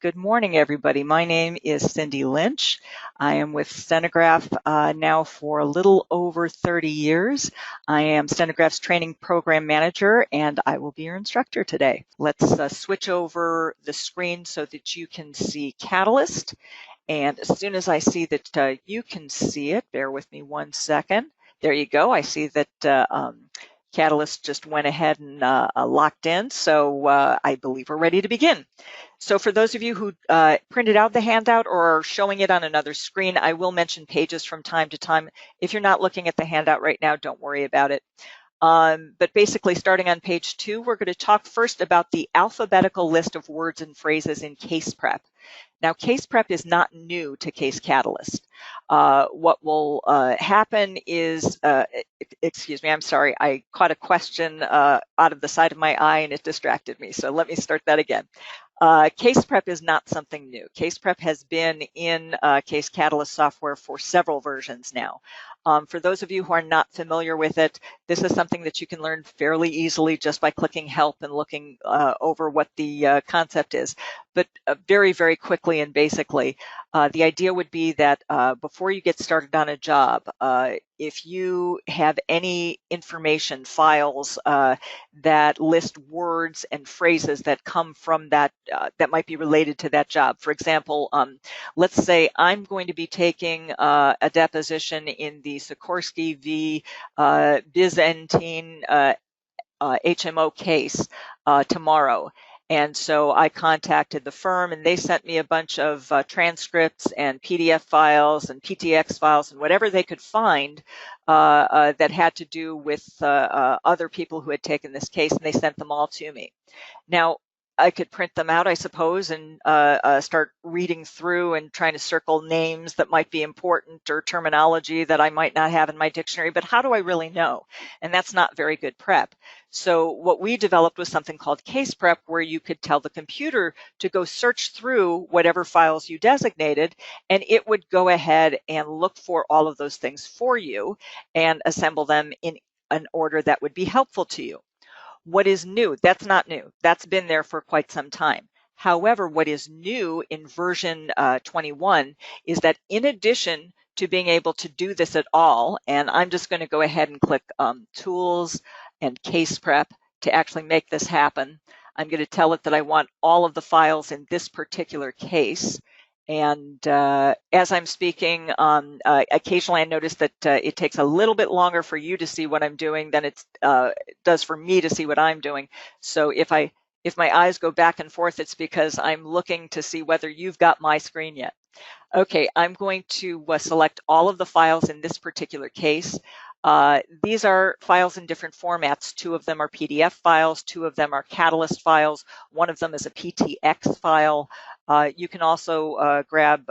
Good morning, everybody. My name is Cindi Lynch. I am with Stenograph now for a little over 30 years. I am Stenograph's training program manager, and I will be your instructor today. Let's switch over the screen so that you can see Catalyst. And as soon as I see that you can see it, bear with me one second. There you go. I see that Catalyst just went ahead and locked in, so I believe we're ready to begin. So for those of you who printed out the handout or are showing it on another screen, I will mention pages from time to time. If you're not looking at the handout right now, don't worry about it. But basically, starting on page 2, we're going to talk first about the alphabetical list of words and phrases in case prep. Now, case prep is not new to Case Catalyst. What will happen is, excuse me, I'm sorry, I caught a question out of the side of my eye and it distracted me. So let me start that again. Case prep is not something new. Case prep has been in Case Catalyst software for several versions now. For those of you who are not familiar with it, this is something that you can learn fairly easily just by clicking help and looking over what the concept is. But very, very quickly and basically, the idea would be that before you get started on a job, if you have any information, files that list words and phrases that come from that, that might be related to that job. For example, let's say I'm going to be taking a deposition in the Sikorsky v. Byzantine HMO case tomorrow. And so I contacted the firm and they sent me a bunch of transcripts and PDF files and PTX files and whatever they could find that had to do with other people who had taken this case, and they sent them all to me. Now, I could print them out, I suppose, and start reading through and trying to circle names that might be important or terminology that I might not have in my dictionary, but how do I really know? And that's not very good prep. So what we developed was something called case prep, where you could tell the computer to go search through whatever files you designated, and it would go ahead and look for all of those things for you and assemble them in an order that would be helpful to you. What is new? That's not new. That's been there for quite some time. However, what is new in version 21 is that in addition to being able to do this at all, and I'm just going to go ahead and click Tools and Case Prep to actually make this happen. I'm going to tell it that I want all of the files in this particular case. And as I'm speaking, occasionally I notice that it takes a little bit longer for you to see what I'm doing than it does for me to see what I'm doing. So if my eyes go back and forth, it's because I'm looking to see whether you've got my screen yet. Okay, I'm going to select all of the files in this particular case. These are files in different formats. 2 of them are PDF files, 2 of them are Catalyst files, 1 of them is a PTX file. You can also grab,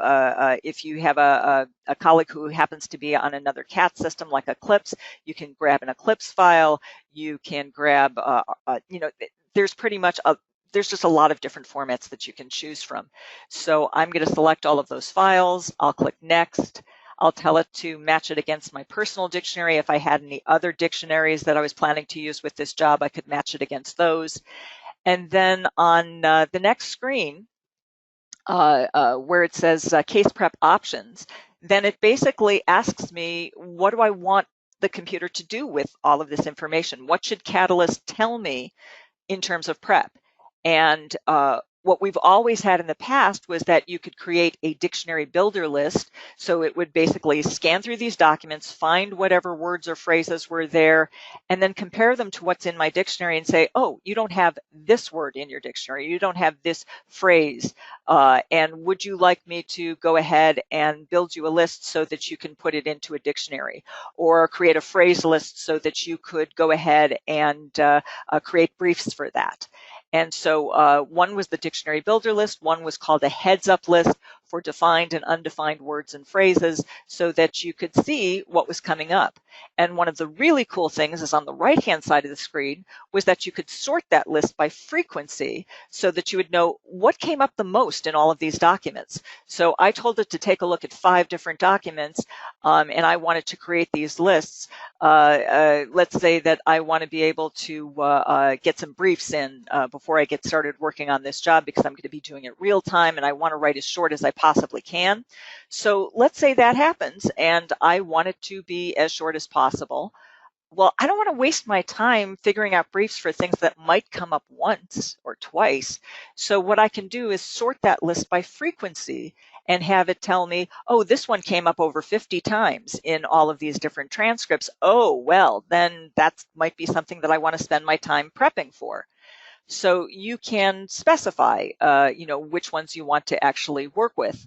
if you have a colleague who happens to be on another CAT system like Eclipse, you can grab an Eclipse file. You can grab, you know, there's pretty much there's just a lot of different formats that you can choose from. So I'm going to select all of those files. I'll click Next. I'll tell it to match it against my personal dictionary. If I had any other dictionaries that I was planning to use with this job, I could match it against those. And then on the next screen, where it says Case Prep Options, then it basically asks me, what do I want the computer to do with all of this information? What should Catalyst tell me in terms of prep? And what we've always had in the past was that you could create a dictionary builder list. So it would basically scan through these documents, find whatever words or phrases were there, and then compare them to what's in my dictionary and say, oh, you don't have this word in your dictionary. You don't have this phrase. And would you like me to go ahead and build you a list so that you can put it into a dictionary, or create a phrase list so that you could go ahead and create briefs for that? And so one was the dictionary builder list, one was called a heads up list for defined and undefined words and phrases so that you could see what was coming up. And one of the really cool things is on the right-hand side of the screen was that you could sort that list by frequency so that you would know what came up the most in all of these documents. So I told it to take a look at 5 different documents, and I wanted to create these lists. Let's say that I want to be able to get some briefs in before I get started working on this job, because I'm going to be doing it real time and I want to write as short as I possibly can. So let's say that happens and I want it to be as short as possible. Well, I don't want to waste my time figuring out briefs for things that might come up once or twice. So what I can do is sort that list by frequency and have it tell me, oh, this one came up over 50 times in all of these different transcripts. Oh, well, then that might be something that I want to spend my time prepping for. So you can specify, which ones you want to actually work with.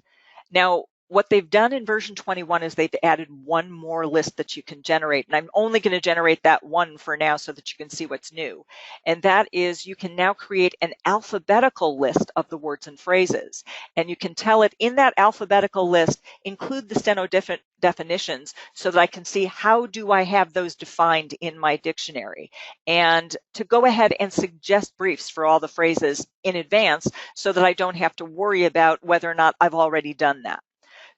Now, what they've done in version 21 is they've added one more list that you can generate. And I'm only going to generate that one for now so that you can see what's new. And that is, you can now create an alphabetical list of the words and phrases. And you can tell it in that alphabetical list, include the steno definitions so that I can see how do I have those defined in my dictionary. And to go ahead and suggest briefs for all the phrases in advance so that I don't have to worry about whether or not I've already done that.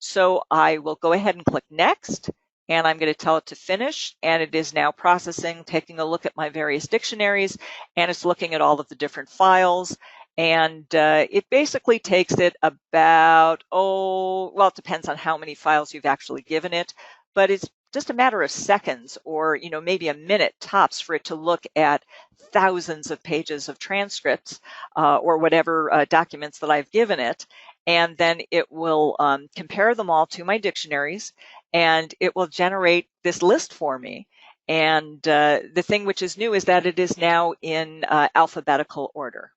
So I will go ahead and click next, and I'm going to tell it to finish, and it is now processing, taking a look at my various dictionaries, and it's looking at all of the different files. And it basically takes it about, it depends on how many files you've actually given it, but it's just a matter of seconds or, maybe a minute tops for it to look at thousands of pages of transcripts or whatever documents that I've given it. And then it will compare them all to my dictionaries, and it will generate this list for me. And the thing which is new is that it is now in alphabetical order.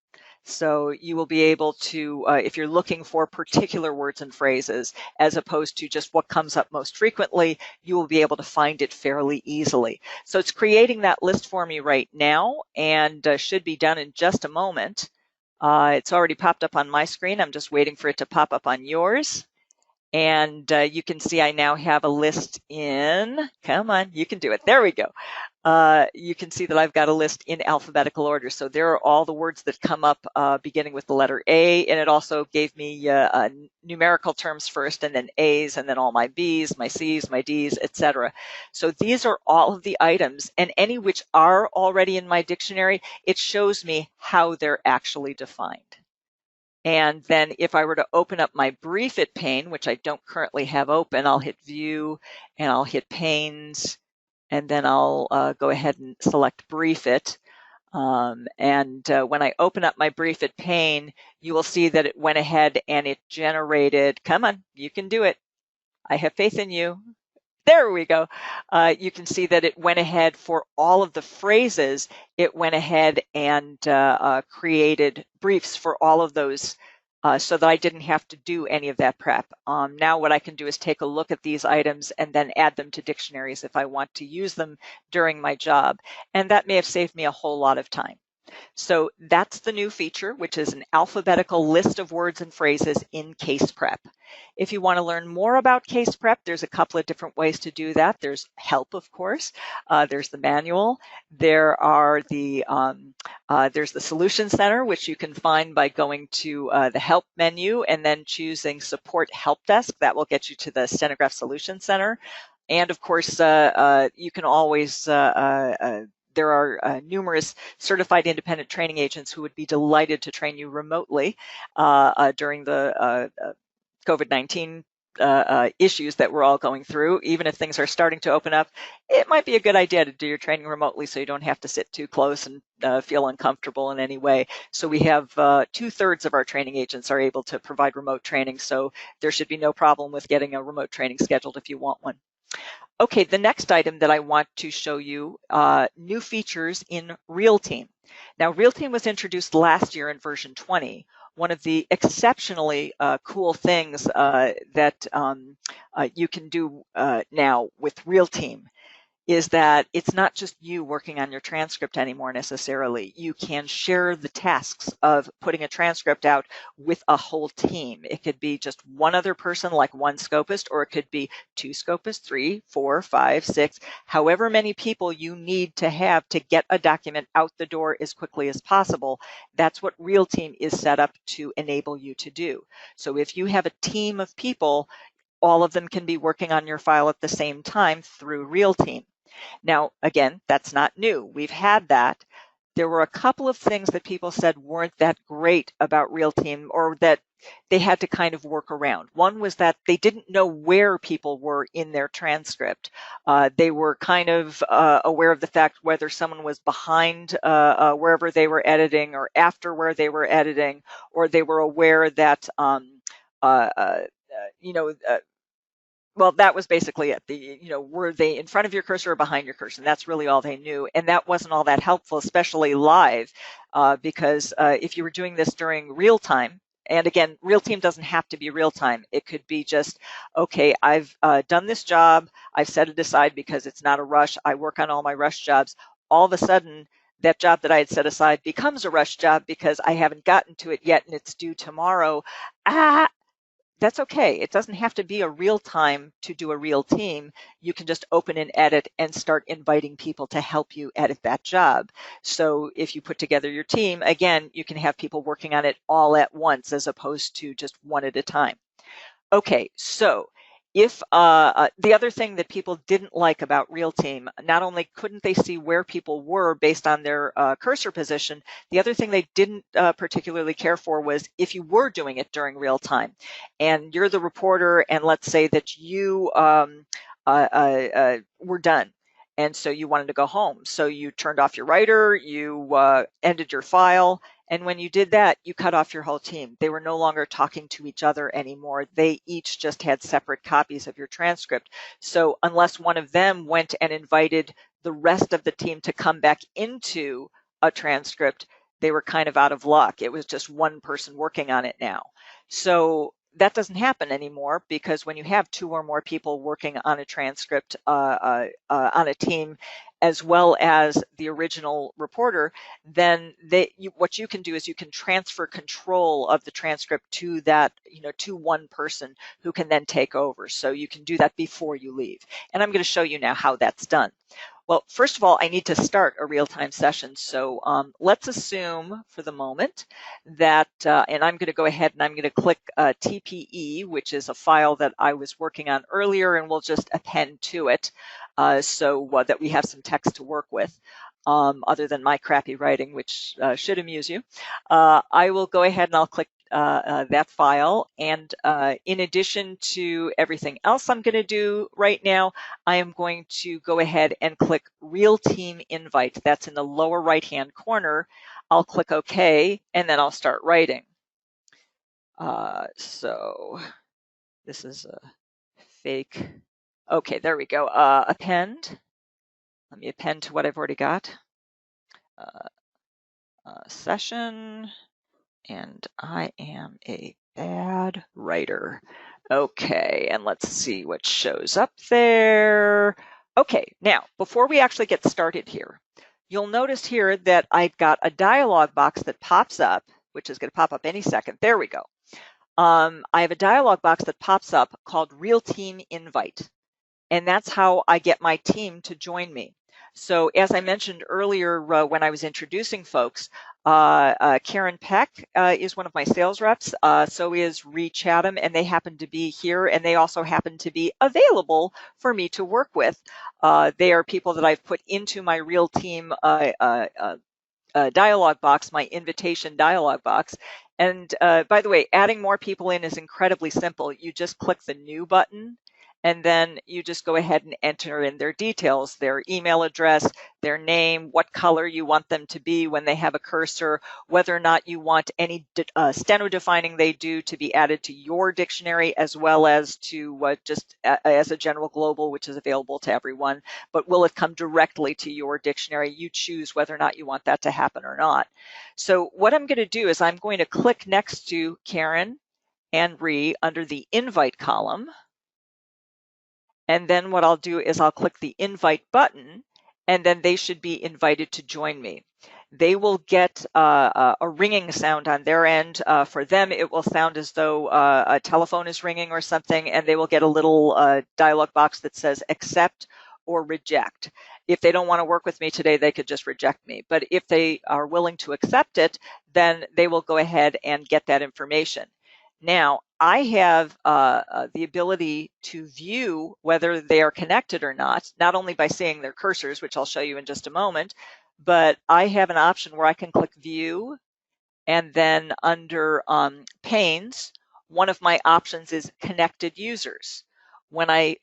So you will be able to, if you're looking for particular words and phrases, as opposed to just what comes up most frequently, you will be able to find it fairly easily. So it's creating that list for me right now, and should be done in just a moment. It's already popped up on my screen. I'm just waiting for it to pop up on yours. And you can see I now have a list in, come on, you can do it. There we go. You can see that I've got a list in alphabetical order. So there are all the words that come up beginning with the letter A, and it also gave me numerical terms first, and then A's, and then all my B's, my C's, my D's, etc. So these are all of the items, and any which are already in my dictionary, it shows me how they're actually defined. And then if I were to open up my Brief It pane, which I don't currently have open, I'll hit View and I'll hit Panes, and then I'll go ahead and select Brief It. When I open up my Brief It pane, you will see that it went ahead and it generated, come on, you can do it. I have faith in you. There we go. You can see that it went ahead for all of the phrases. It went ahead and created briefs for all of those so that I didn't have to do any of that prep. Now what I can do is take a look at these items and then add them to dictionaries if I want to use them during my job. And that may have saved me a whole lot of time. So that's the new feature, which is an alphabetical list of words and phrases in Case Prep. If you want to learn more about Case Prep, there's a couple of different ways to do that. There's help, of course. There's the manual. There are there's the Solution Center, which you can find by going to the Help menu and then choosing Support Help Desk. That will get you to the Stenograph Solution Center. And of course, you can always there are numerous certified independent training agents who would be delighted to train you remotely during the COVID-19 issues that we're all going through. Even if things are starting to open up, it might be a good idea to do your training remotely so you don't have to sit too close and feel uncomfortable in any way. So we have 2/3 of our training agents are able to provide remote training, so there should be no problem with getting a remote training scheduled if you want one. Okay, the next item that I want to show you, new features in RealTeam. Now, RealTeam was introduced last year in version 20. One of the exceptionally cool things that you can do now with RealTeam is that it's not just you working on your transcript anymore necessarily. You can share the tasks of putting a transcript out with a whole team. It could be just one other person, like one scopist, or it could be two scopists, 3, 4, 5, 6, however many people you need to have to get a document out the door as quickly as possible. That's what RealTeam is set up to enable you to do. So if you have a team of people, all of them can be working on your file at the same time through RealTeam. Now, again, that's not new. We've had that. There were a couple of things that people said weren't that great about RealTeam, or that they had to kind of work around. One was that they didn't know where people were in their transcript. They were kind of aware of the fact whether someone was behind wherever they were editing or after where they were editing, or they were aware that well, that was basically it. Were they in front of your cursor or behind your cursor? And that's really all they knew. And that wasn't all that helpful, especially live, because if you were doing this during real time, and again, RealTeam doesn't have to be real time. It could be just, okay, I've done this job. I've set it aside because it's not a rush. I work on all my rush jobs. All of a sudden, that job that I had set aside becomes a rush job because I haven't gotten to it yet and it's due tomorrow. That's okay. It doesn't have to be a real time to do a real team. You can just open an edit and start inviting people to help you edit that job. So if you put together your team, again, you can have people working on it all at once as opposed to just one at a time. Okay, so if the other thing that people didn't like about RealTeam, not only couldn't they see where people were based on their cursor position, the other thing they didn't particularly care for was if you were doing it during real time and you're the reporter, and let's say that you were done. And so you wanted to go home. So you turned off your writer, you ended your file, and when you did that, you cut off your whole team. They were no longer talking to each other anymore. They each just had separate copies of your transcript. So unless one of them went and invited the rest of the team to come back into a transcript, they were kind of out of luck. It was just one person working on it now. So that doesn't happen anymore, because when you have 2 or more people working on a transcript on a team, as well as the original reporter, then what you can do is you can transfer control of the transcript to that, to one person who can then take over. So you can do that before you leave. And I'm going to show you now how that's done. Well, first of all, I need to start a real-time session. So let's assume for the moment that, and I'm going to go ahead and I'm going to click TPE, which is a file that I was working on earlier, and we'll just append to it so that we have some text to work with. Other than my crappy writing, which should amuse you. I will go ahead and I'll click that file. And in addition to everything else I'm going to do right now, I am going to go ahead and click RealTeam Invite. That's in the lower right-hand corner. I'll click OK, and then I'll start writing. So this is a fake. Okay, there we go. Append. Let me append to what I've already got. Session, and I am a bad writer. Okay, and let's see what shows up there. Okay, now, before we actually get started here, you'll notice here that I've got a dialog box that pops up, which is going to pop up any second. There we go. I have a dialog box that pops up called RealTeam Invite, and that's how I get my team to join me. So as I mentioned earlier when I was introducing folks, Karen Peck is one of my sales reps. So is Ree Chatham, and they happen to be here, and they also happen to be available for me to work with. They are people that I've put into my RealTeam dialog box, my invitation dialog box. And by the way, adding more people in is incredibly simple. You just click the new button, and then you just go ahead and enter in their details, their email address, their name, what color you want them to be when they have a cursor, whether or not you want any steno defining they do to be added to your dictionary, as well as to just as a general global, which is available to everyone. But will it come directly to your dictionary? You choose whether or not you want that to happen or not. So what I'm going to do is I'm going to click next to Karen and Ree under the invite column. And then what I'll do is I'll click the invite button, and then they should be invited to join me. They will get a ringing sound on their end. For them, it will sound as though a telephone is ringing or something, and they will get a little dialog box that says accept or reject. If they don't want to work with me today, they could just reject me. But if they are willing to accept it, then they will go ahead and get that information. Now, I have the ability to view whether they are connected or not only by seeing their cursors, which I'll show you in just a moment, but I have an option where I can click View, and then under Panes, one of my options is Connected Users. When I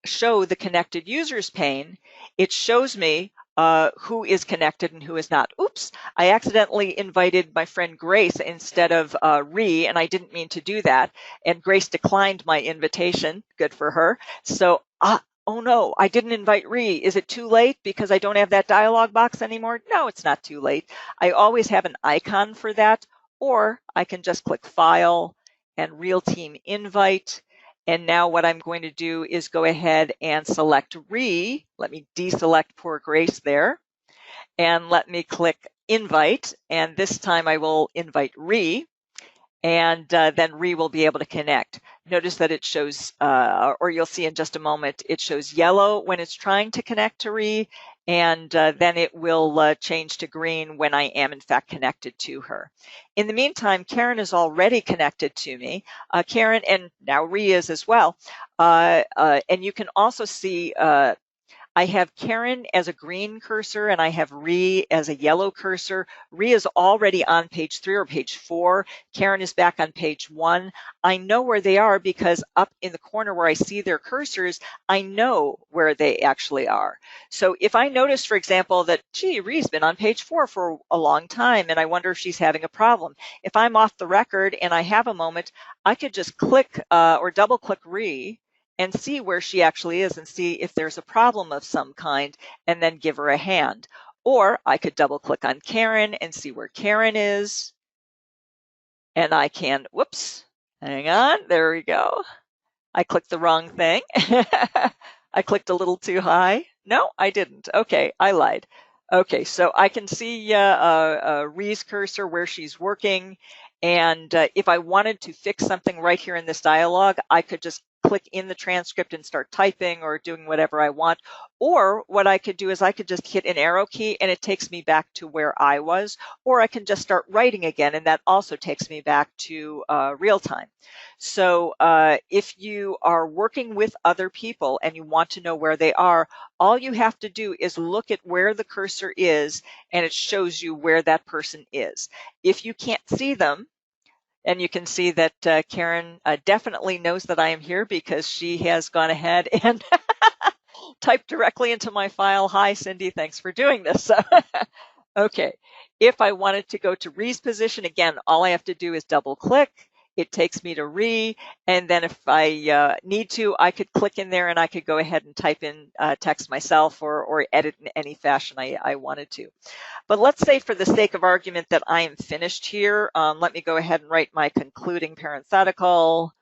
show the Connected Users pane, it shows me who is connected and who is not. Oops, I accidentally invited my friend Grace instead of Ree, and I didn't mean to do that. And Grace declined my invitation. Good for her. So, oh no, I didn't invite Ree. Is it too late because I don't have that dialog box anymore? No, it's not too late. I always have an icon for that, or I can just click File and RealTeam Invite. And now what I'm going to do is go ahead and select Ree. Let me deselect poor Grace there. And let me click Invite. And this time I will invite Ree. And then Ree will be able to connect. Notice that it shows, or you'll see in just a moment, it shows yellow when it's trying to connect to Ree, and then it will change to green when I am in fact connected to her. In the meantime, Karen is already connected to me. Karen, and now Ree is as well. And you can also see I have Karen as a green cursor and I have Ree as a yellow cursor. Ree is already on page 3 or page 4. Karen is back on page 1. I know where they are because up in the corner where I see their cursors, I know where they actually are. So if I notice, for example, that, gee, Ree's been on page 4 for a long time and I wonder if she's having a problem. If I'm off the record and I have a moment, I could just click or double click Ree and see where she actually is and see if there's a problem of some kind and then give her a hand. Or I could double click on Karen and see where Karen is. And I can, whoops, hang on, there we go. I clicked the wrong thing. I clicked a little too high. No, I didn't. Okay, I lied. Okay, so I can see Ree's cursor where she's working. And if I wanted to fix something right here in this dialog, I could just click in the transcript and start typing or doing whatever I want. Or what I could do is I could just hit an arrow key and it takes me back to where I was, or I can just start writing again and that also takes me back to real time. So if you are working with other people and you want to know where they are, all you have to do is look at where the cursor is and it shows you where that person is. If you can't see them, and you can see that Karen definitely knows that I am here because she has gone ahead and typed directly into my file, "Hi, Cindy, thanks for doing this." Okay, if I wanted to go to Ree's position, again, all I have to do is double click. It takes me to Ree, and then if I need to, I could click in there and I could go ahead and type in text myself or edit in any fashion I wanted to. But let's say for the sake of argument that I am finished here, let me go ahead and write my concluding parenthetical.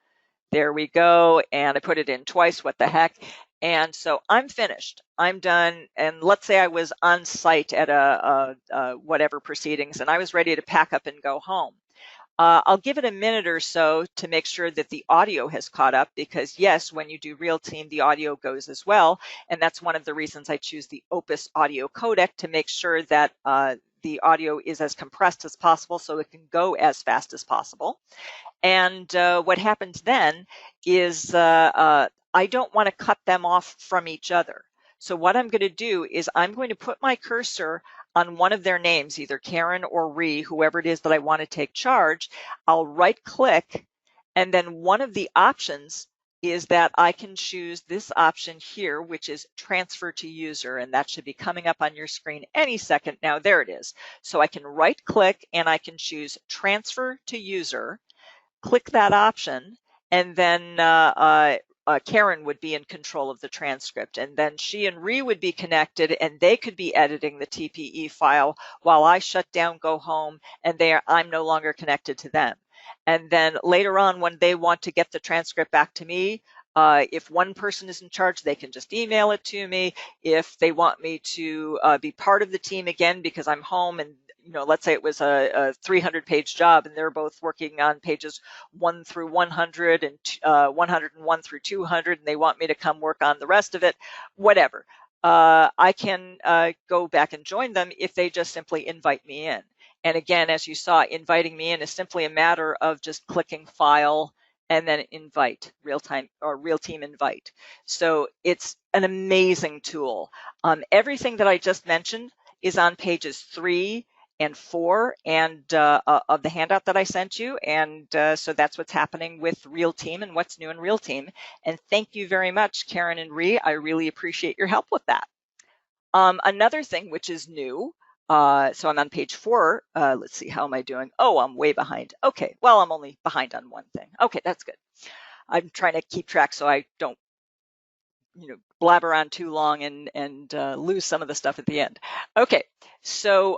There we go, and I put it in twice, what the heck. And so I'm finished, I'm done. And let's say I was on site at a whatever proceedings and I was ready to pack up and go home. I'll give it a minute or so to make sure that the audio has caught up because yes, when you do RealTeam, the audio goes as well. And that's one of the reasons I choose the Opus audio codec to make sure that the audio is as compressed as possible so it can go as fast as possible. And what happens then is I don't want to cut them off from each other. So what I'm going to do is I'm going to put my cursor on one of their names, either Karen or Ree, whoever it is that I want to take charge. I'll right click, and then one of the options is that I can choose this option here, which is transfer to user, and that should be coming up on your screen any second now. There it is. So I can right click and I can choose transfer to user, click that option, and then Karen would be in control of the transcript, and then she and Ree would be connected and they could be editing the TPE file while I shut down, go home, and I'm no longer connected to them. And then later on when they want to get the transcript back to me, If one person is in charge, they can just email it to me. If they want me to be part of the team again because I'm home and let's say it was a 300-page job and they're both working on pages 1 through 100 and 101 through 200, and they want me to come work on the rest of it, whatever. I can go back and join them if they just simply invite me in. And again, as you saw, inviting me in is simply a matter of just clicking File and then Invite, RealTeam Invite. So it's an amazing tool. Everything that I just mentioned is on pages 3 and 4 and of the handout that I sent you. And so that's what's happening with RealTeam and what's new in RealTeam. And thank you very much, Karen and Ree. I really appreciate your help with that. Another thing which is new, so I'm on page 4. Let's see, how am I doing? Oh, I'm way behind. Okay, well, I'm only behind on one thing. Okay, that's good. I'm trying to keep track so I don't blabber on too long and lose some of the stuff at the end. Okay, so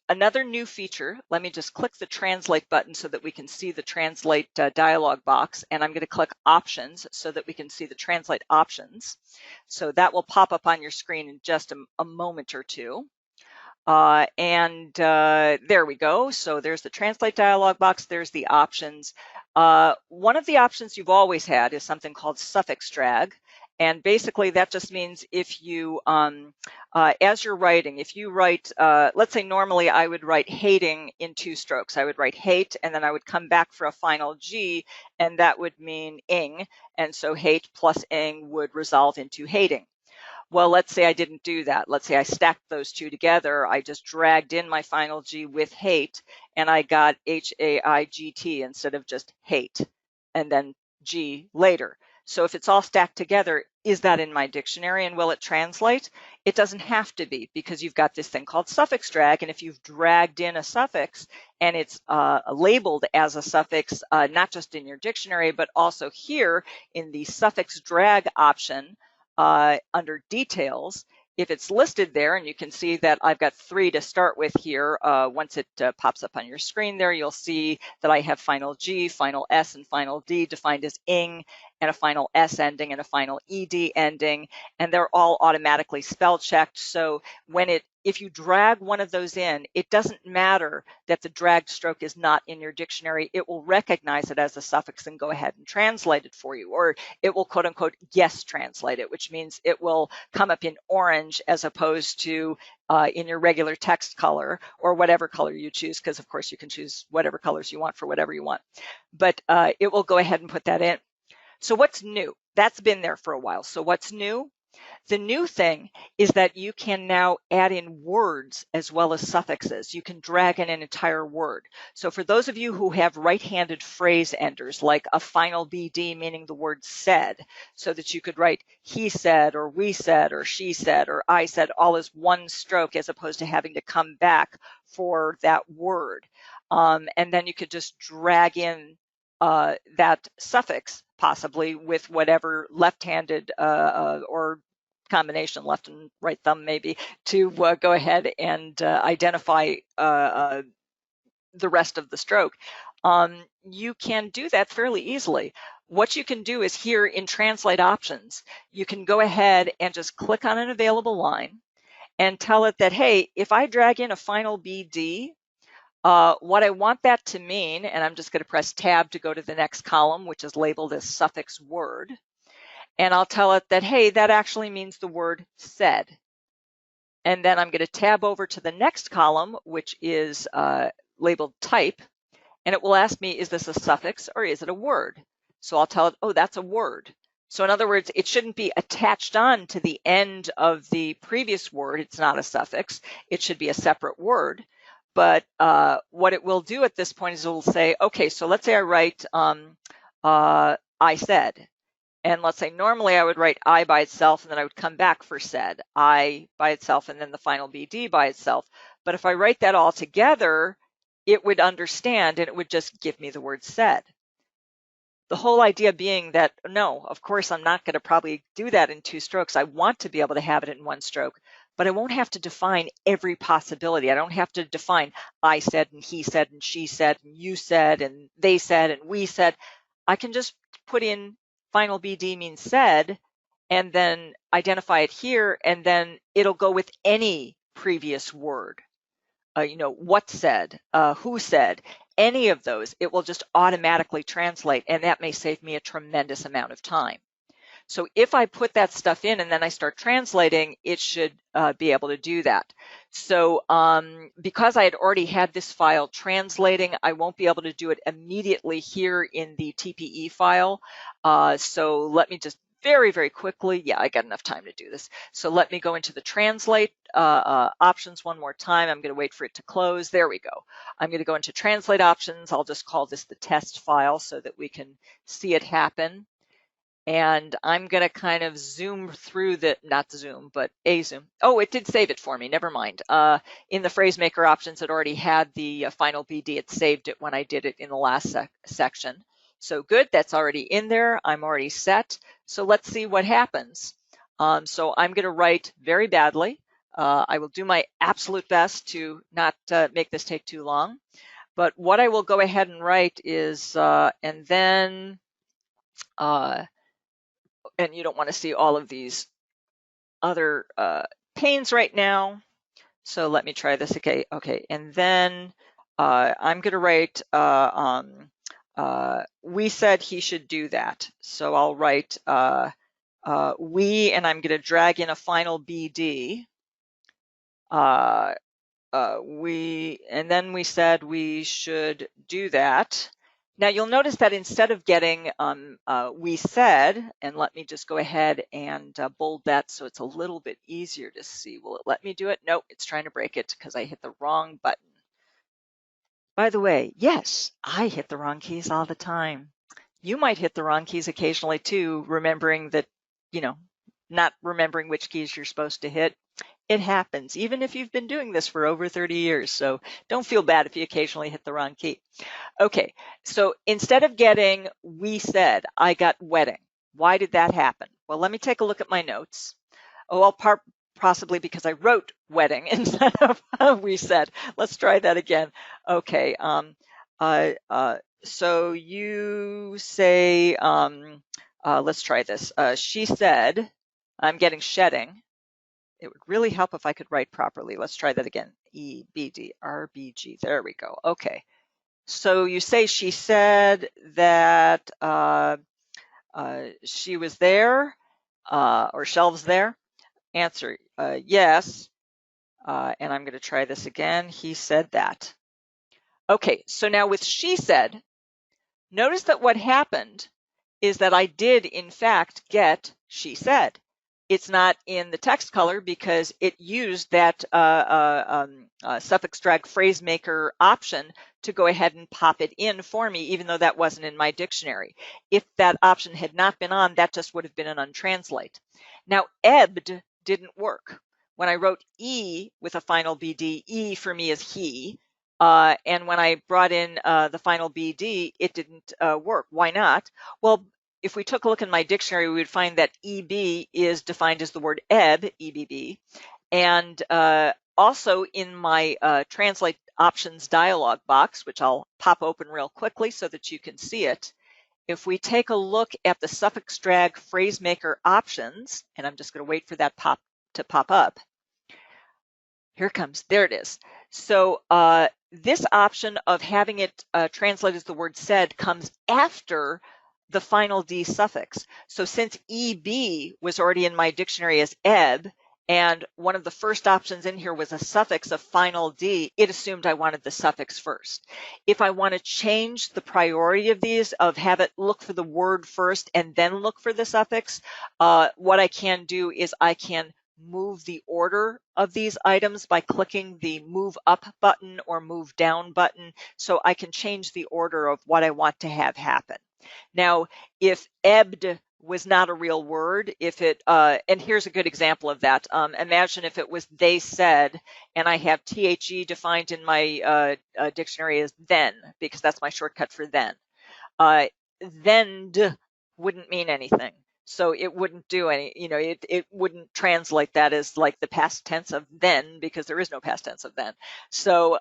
another new feature, let me just click the translate button so that we can see the translate dialog box, and I'm going to click options so that we can see the translate options. So that will pop up on your screen in just a moment or two. There we go. So there's the translate dialog box, there's the options. One of the options you've always had is something called suffix drag. And basically that just means if you, as you're writing, if you write, let's say normally I would write hating in 2 strokes. I would write hate and then I would come back for a final G, and that would mean ing. And so hate plus ing would resolve into hating. Well, let's say I didn't do that. Let's say I stacked those 2 together. I just dragged in my final G with hate and I got H-A-I-G-T instead of just hate and then G later. So if it's all stacked together, is that in my dictionary and will it translate? It doesn't have to be, because you've got this thing called suffix drag, and if you've dragged in a suffix and it's labeled as a suffix, not just in your dictionary, but also here in the suffix drag option under details, if it's listed there, and you can see that I've got 3 to start with here, once it pops up on your screen there, you'll see that I have final G, final S, and final D defined as ing, and a final S ending and a final ED ending, and they're all automatically spell checked. So if you drag one of those in, it doesn't matter that the dragged stroke is not in your dictionary. It will recognize it as a suffix and go ahead and translate it for you, or it will quote unquote guess translate it, which means it will come up in orange as opposed to in your regular text color or whatever color you choose, because of course you can choose whatever colors you want for whatever you want. But it will go ahead and put that in. So what's new? That's been there for a while. So what's new? The new thing is that you can now add in words as well as suffixes. You can drag in an entire word. So for those of you who have right-handed phrase enders, like a final BD meaning the word said, so that you could write he said or we said or she said or I said all as one stroke as opposed to having to come back for that word. And then you could just drag in that suffix, possibly with whatever left-handed or combination, left and right thumb maybe, to go ahead and identify the rest of the stroke. You can do that fairly easily. What you can do is here in Translate Options, you can go ahead and just click on an available line and tell it that, hey, if I drag in a final BD, what I want that to mean, and I'm just going to press Tab to go to the next column, which is labeled as suffix word. And I'll tell it that, hey, that actually means the word said. And then I'm going to tab over to the next column, which is labeled type. And it will ask me, is this a suffix or is it a word? So I'll tell it, oh, that's a word. So in other words, it shouldn't be attached on to the end of the previous word. It's not a suffix. It should be a separate word. But what it will do at this point is it will say, okay, so let's say I write I said. And let's say normally I would write I by itself and then I would come back for said, I by itself and then the final BD by itself. But if I write that all together, it would understand and it would just give me the word said. The whole idea being that, no, of course, I'm not going to probably do that in 2 strokes. I want to be able to have it in 1 stroke, but I won't have to define every possibility. I don't have to define I said and he said and she said and you said and they said and we said. I can just put in final BD means said, and then identify it here, and then it'll go with any previous word. What said, who said, any of those, it will just automatically translate, and that may save me a tremendous amount of time. So if I put that stuff in and then I start translating, it should be able to do that. So because I had already had this file translating, I won't be able to do it immediately here in the TPE file. So let me just very, very quickly, yeah, I got enough time to do this. So let me go into the translate options one more time. I'm going to wait for it to close. There we go. I'm going to go into translate options. I'll just call this the test file so that we can see it happen. And I'm going to kind of zoom through the, not zoom, but a zoom. Oh, it did save it for me. Never mind. In the phrase maker options, it already had the final BD. It saved it when I did it in the last section. So good, that's already in there. I'm already set. So let's see what happens. So I'm going to write very badly. I will do my absolute best to not make this take too long. But what I will go ahead and write is, and then, and you don't want to see all of these other panes right now. So let me try this again. Okay, and then I'm going to write, we said he should do that. So I'll write we, and I'm going to drag in a final BD. And then we said we should do that. Now you'll notice that instead of getting we said, and let me just go ahead and bold that so it's a little bit easier to see. Will it let me do it? Nope, it's trying to break it because I hit the wrong button. By the way, yes, I hit the wrong keys all the time. You might hit the wrong keys occasionally too, remembering that, not remembering which keys you're supposed to hit. It happens, even if you've been doing this for over 30 years. So don't feel bad if you occasionally hit the wrong key. Okay, so instead of getting we said, I got wedding. Why did that happen? Well, let me take a look at my notes. Oh, well, possibly because I wrote wedding instead of we said. Let's try that again. Okay, so you say, let's try this. She said, I'm getting shedding. It would really help if I could write properly. Let's try that again. E, B, D, R, B, G. There we go. Okay. So you say she said that she was there or shelves there. Answer, yes. And I'm going to try this again. He said that. Okay. So now with she said, notice that what happened is that I did, in fact, get she said. It's not in the text color because it used that suffix drag phrase maker option to go ahead and pop it in for me, even though that wasn't in my dictionary. If that option had not been on, that just would have been an untranslate. Now, ebbed didn't work. When I wrote E with a final BD, E for me is he. And when I brought in the final BD, it didn't work. Why not? Well, if we took a look in my dictionary, we would find that EB is defined as the word ebb, EBB. And also in my translate options dialog box, which I'll pop open real quickly so that you can see it. If we take a look at the suffix drag phrase maker options, and I'm just going to wait for that to pop up. Here it comes. There it is. So this option of having it translate as the word said comes after the final D suffix. So since EB was already in my dictionary as ebb, and one of the first options in here was a suffix of final D, it assumed I wanted the suffix first. If I want to change the priority of these, of have it look for the word first and then look for the suffix, what I can do is I can move the order of these items by clicking the move up button or move down button, so I can change the order of what I want to have happen. Now, if ebbed was not a real word, if it, and here's a good example of that. Imagine if it was they said, and I have THE defined in my dictionary as then, because that's my shortcut for then. Then wouldn't mean anything. So it wouldn't do any, it wouldn't translate that as like the past tense of then, because there is no past tense of then. So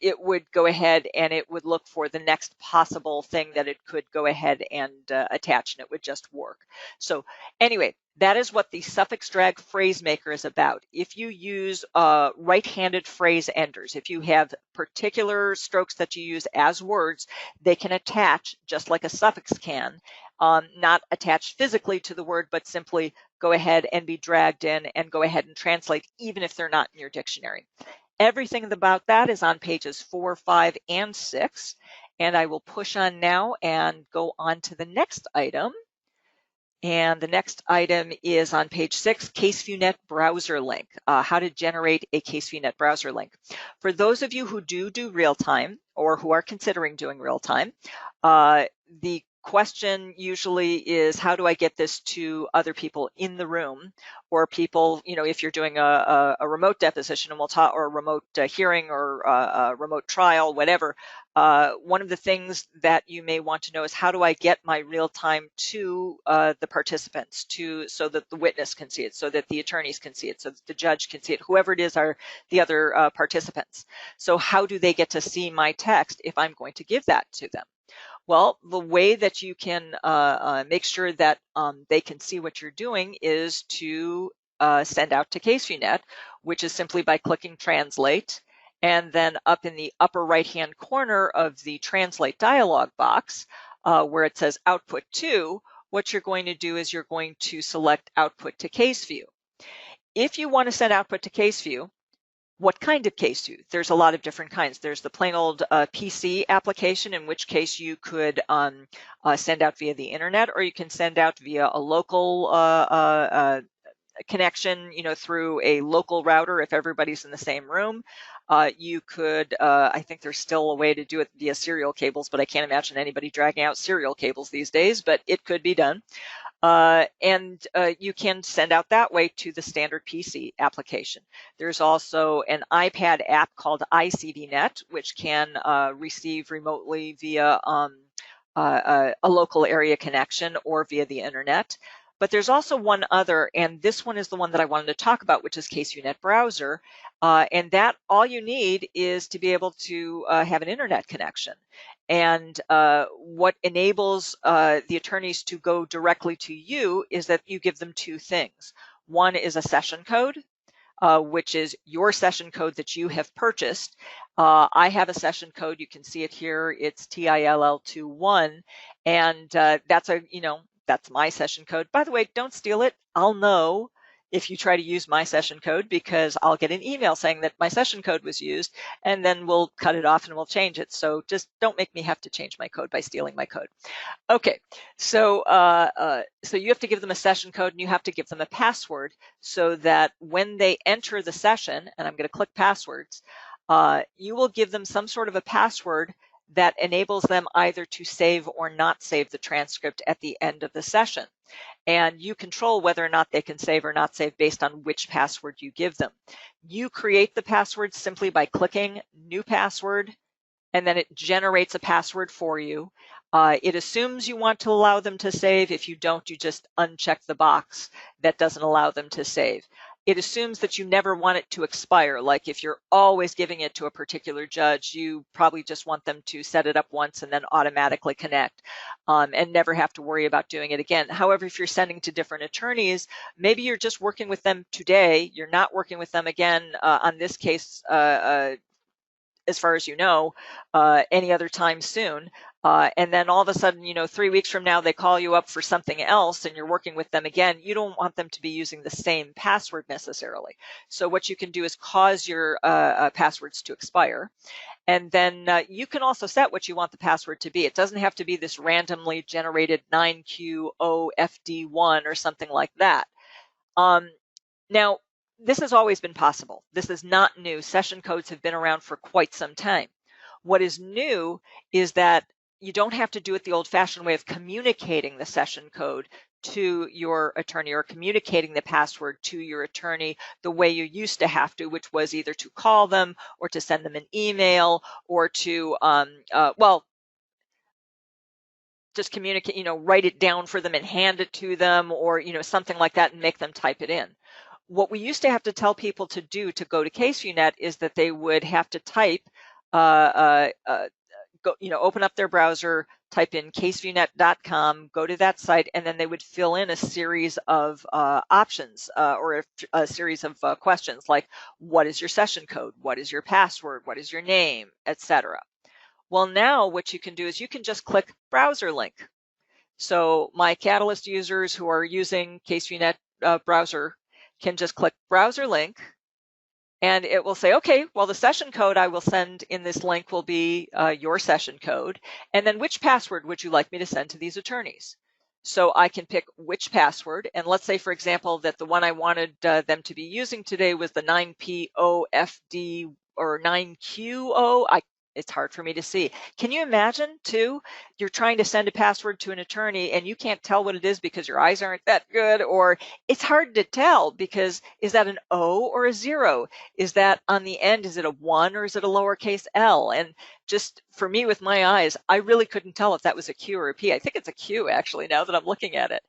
it would go ahead and it would look for the next possible thing that it could go ahead and attach, and it would just work. So anyway, that is what the suffix drag phrase maker is about. If you use right-handed phrase enders, if you have particular strokes that you use as words, they can attach just like a suffix can. Not attached physically to the word, but simply go ahead and be dragged in and go ahead and translate, even if they're not in your dictionary. Everything about that is on pages 4, 5, and 6. And I will push on now and go on to the next item. And the next item is on page 6, CaseViewNet browser link, how to generate a CaseViewNet browser link. For those of you who do real-time or who are considering doing real-time, the question usually is, how do I get this to other people in the room, or people, if you're doing a remote deposition, and we'll talk, or a remote hearing, or a remote trial, whatever. One of the things that you may want to know is, how do I get my real time to the participants, so that the witness can see it, so that the attorneys can see it, so that the judge can see it, whoever it is are the other participants. So how do they get to see my text if I'm going to give that to them? Well, the way that you can make sure that they can see what you're doing is to send out to CaseViewNet, which is simply by clicking Translate, and then up in the upper right-hand corner of the Translate dialog box, where it says Output To, what you're going to do is you're going to select Output to CaseView. If you want to send output to CaseView, what kind of CaseView? There's a lot of different kinds. There's the plain old PC application, in which case you could send out via the internet, or you can send out via a local connection, through a local router if everybody's in the same room. You could, I think there's still a way to do it via serial cables, but I can't imagine anybody dragging out serial cables these days, but it could be done. And you can send out that way to the standard PC application. There's also an iPad app called CVNet, which can receive remotely via a local area connection or via the internet. But there's also one other, and this one is the one that I wanted to talk about, which is CaseViewNet Browser. And that, all you need is to be able to have an internet connection. And what enables the attorneys to go directly to you is that you give them two things. One is a session code, which is your session code that you have purchased. I have a session code. You can see it here. It's TILL21, and that's my session code. By the way, don't steal it. I'll know if you try to use my session code, because I'll get an email saying that my session code was used, and then we'll cut it off and we'll change it. So just don't make me have to change my code by stealing my code. Okay, so so you have to give them a session code, and you have to give them a password, so that when they enter the session, and I'm going to click passwords, you will give them some sort of a password that enables them either to save or not save the transcript at the end of the session. And you control whether or not they can save or not save based on which password you give them. You create the password simply by clicking New Password, and then it generates a password for you. It assumes you want to allow them to save. If you don't, you just uncheck the box that doesn't allow them to save. It assumes that you never want it to expire. Like if you're always giving it to a particular judge, you probably just want them to set it up once and then automatically connect, and never have to worry about doing it again. However, if you're sending to different attorneys, maybe you're just working with them today, you're not working with them again on this case, as far as you know, any other time soon. And then all of a sudden, 3 weeks from now, they call you up for something else and you're working with them again. You don't want them to be using the same password necessarily. So what you can do is cause your passwords to expire. And then you can also set what you want the password to be. It doesn't have to be this randomly generated 9QOFD1 or something like that. Now, this has always been possible. This is not new. Session codes have been around for quite some time. What is new is that you don't have to do it the old-fashioned way of communicating the session code to your attorney, or communicating the password to your attorney the way you used to have to, which was either to call them or to send them an email, or to, well, just communicate, write it down for them and hand it to them, or, something like that, and make them type it in. What we used to have to tell people to do to go to CaseViewNet is that they would have to type, open up their browser, type in CaseViewNet.com, go to that site, and then they would fill in a series of options or a series of questions like, what is your session code? What is your password? What is your name, etc. Well, now what you can do is you can just click browser link. So my Catalyst users who are using CaseViewNet browser can just click browser link, and it will say, okay, well, the session code I will send in this link will be your session code. And then which password would you like me to send to these attorneys? So I can pick which password. And let's say, for example, that the one I wanted them to be using today was the 9POFD or 9QO. It's hard for me to see. Can you imagine, too, you're trying to send a password to an attorney and you can't tell what it is because your eyes aren't that good, or it's hard to tell because is that an O or a 0? Is that on the end, is it a 1 or is it a lowercase l? And just for me with my eyes, I really couldn't tell if that was a Q or a P. I think it's a Q, actually, now that I'm looking at it.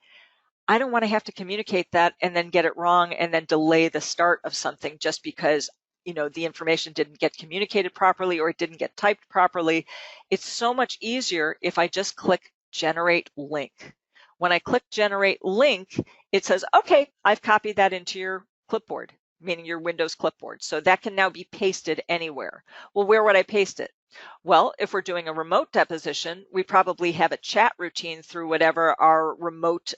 I don't want to have to communicate that and then get it wrong and then delay the start of something just because the information didn't get communicated properly or it didn't get typed properly. It's so much easier if I just click generate link. When I click generate link, it says, okay, I've copied that into your clipboard, meaning your Windows clipboard. So that can now be pasted anywhere. Well, where would I paste it? Well, if we're doing a remote deposition, we probably have a chat routine through whatever our remote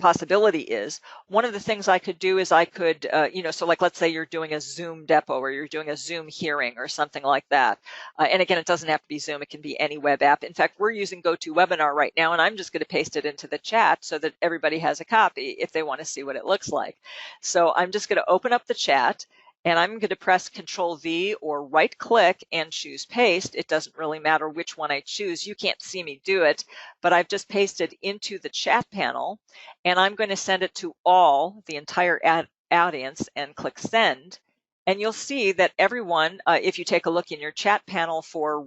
possibility is. One of the things I could do is I could, so like let's say you're doing a Zoom depo or you're doing a Zoom hearing or something like that. And again, it doesn't have to be Zoom. It can be any web app. In fact, we're using GoToWebinar right now, and I'm just going to paste it into the chat so that everybody has a copy if they want to see what it looks like. So I'm just going to open up the chat. And I'm going to press Control V or right click and choose paste. It doesn't really matter which one I choose. You can't see me do it, but I've just pasted into the chat panel, and I'm going to send it to the entire audience, and click send. And you'll see that everyone, if you take a look in your chat panel for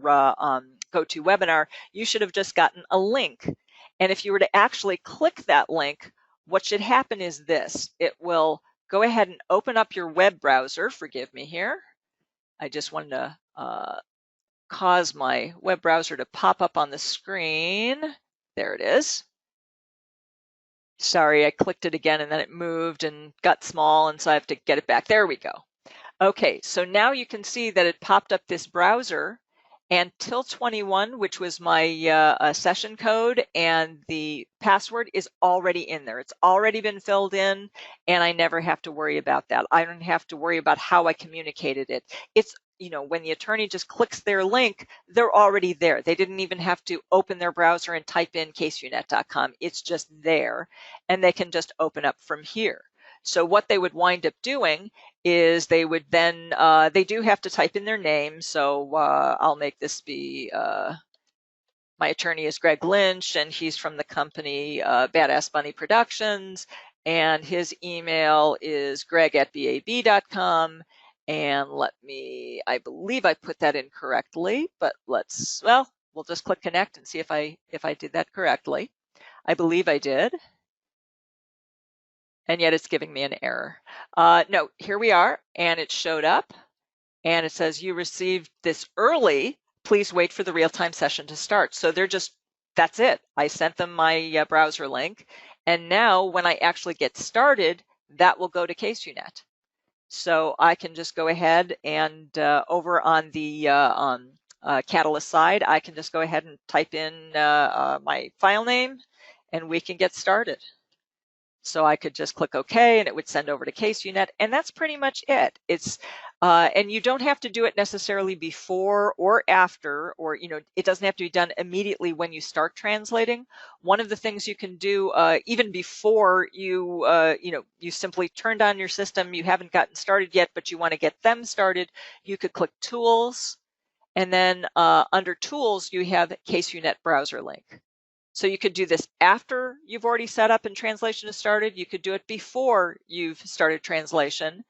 GoToWebinar, you should have just gotten a link. And if you were to actually click that link, what should happen is this. It will go ahead and open up your web browser. Forgive me here. I just wanted to cause my web browser to pop up on the screen. There it is. Sorry, I clicked it again and then it moved and got small, and so I have to get it back. There we go. Okay, so now you can see that it popped up this browser, and till 21, which was my session code, and the password is already in there. It's already been filled in, and I never have to worry about that. I don't have to worry about how I communicated it. It's, when the attorney just clicks their link, they're already there. They didn't even have to open their browser and type in CaseViewNet.com. It's just there, and they can just open up from here. So what they would wind up doing is they would then, they do have to type in their name. So I'll make this be, my attorney is Greg Lynch, and he's from the company Badass Bunny Productions, and his email is greg@bab.com. And I believe I put that in correctly, but we'll just click connect and see if I did that correctly. I believe I did. And yet it's giving me an error. No, here we are, and it showed up, and it says you received this early. Please wait for the real-time session to start. So that's it. I sent them my browser link, and now when I actually get started, that will go to CaseViewNet. So I can just go ahead and over on the Catalyst side, I can just go ahead and type in my file name, and we can get started. So I could just click OK, and it would send over to CaseViewNet, and that's pretty much it. It's and you don't have to do it necessarily before or after, or it doesn't have to be done immediately when you start translating. One of the things you can do even before you you simply turned on your system, you haven't gotten started yet, but you want to get them started, you could click Tools, and then under Tools you have CaseViewNet browser link. So you could do this after you've already set up and translation has started. You could do it before you've started translation,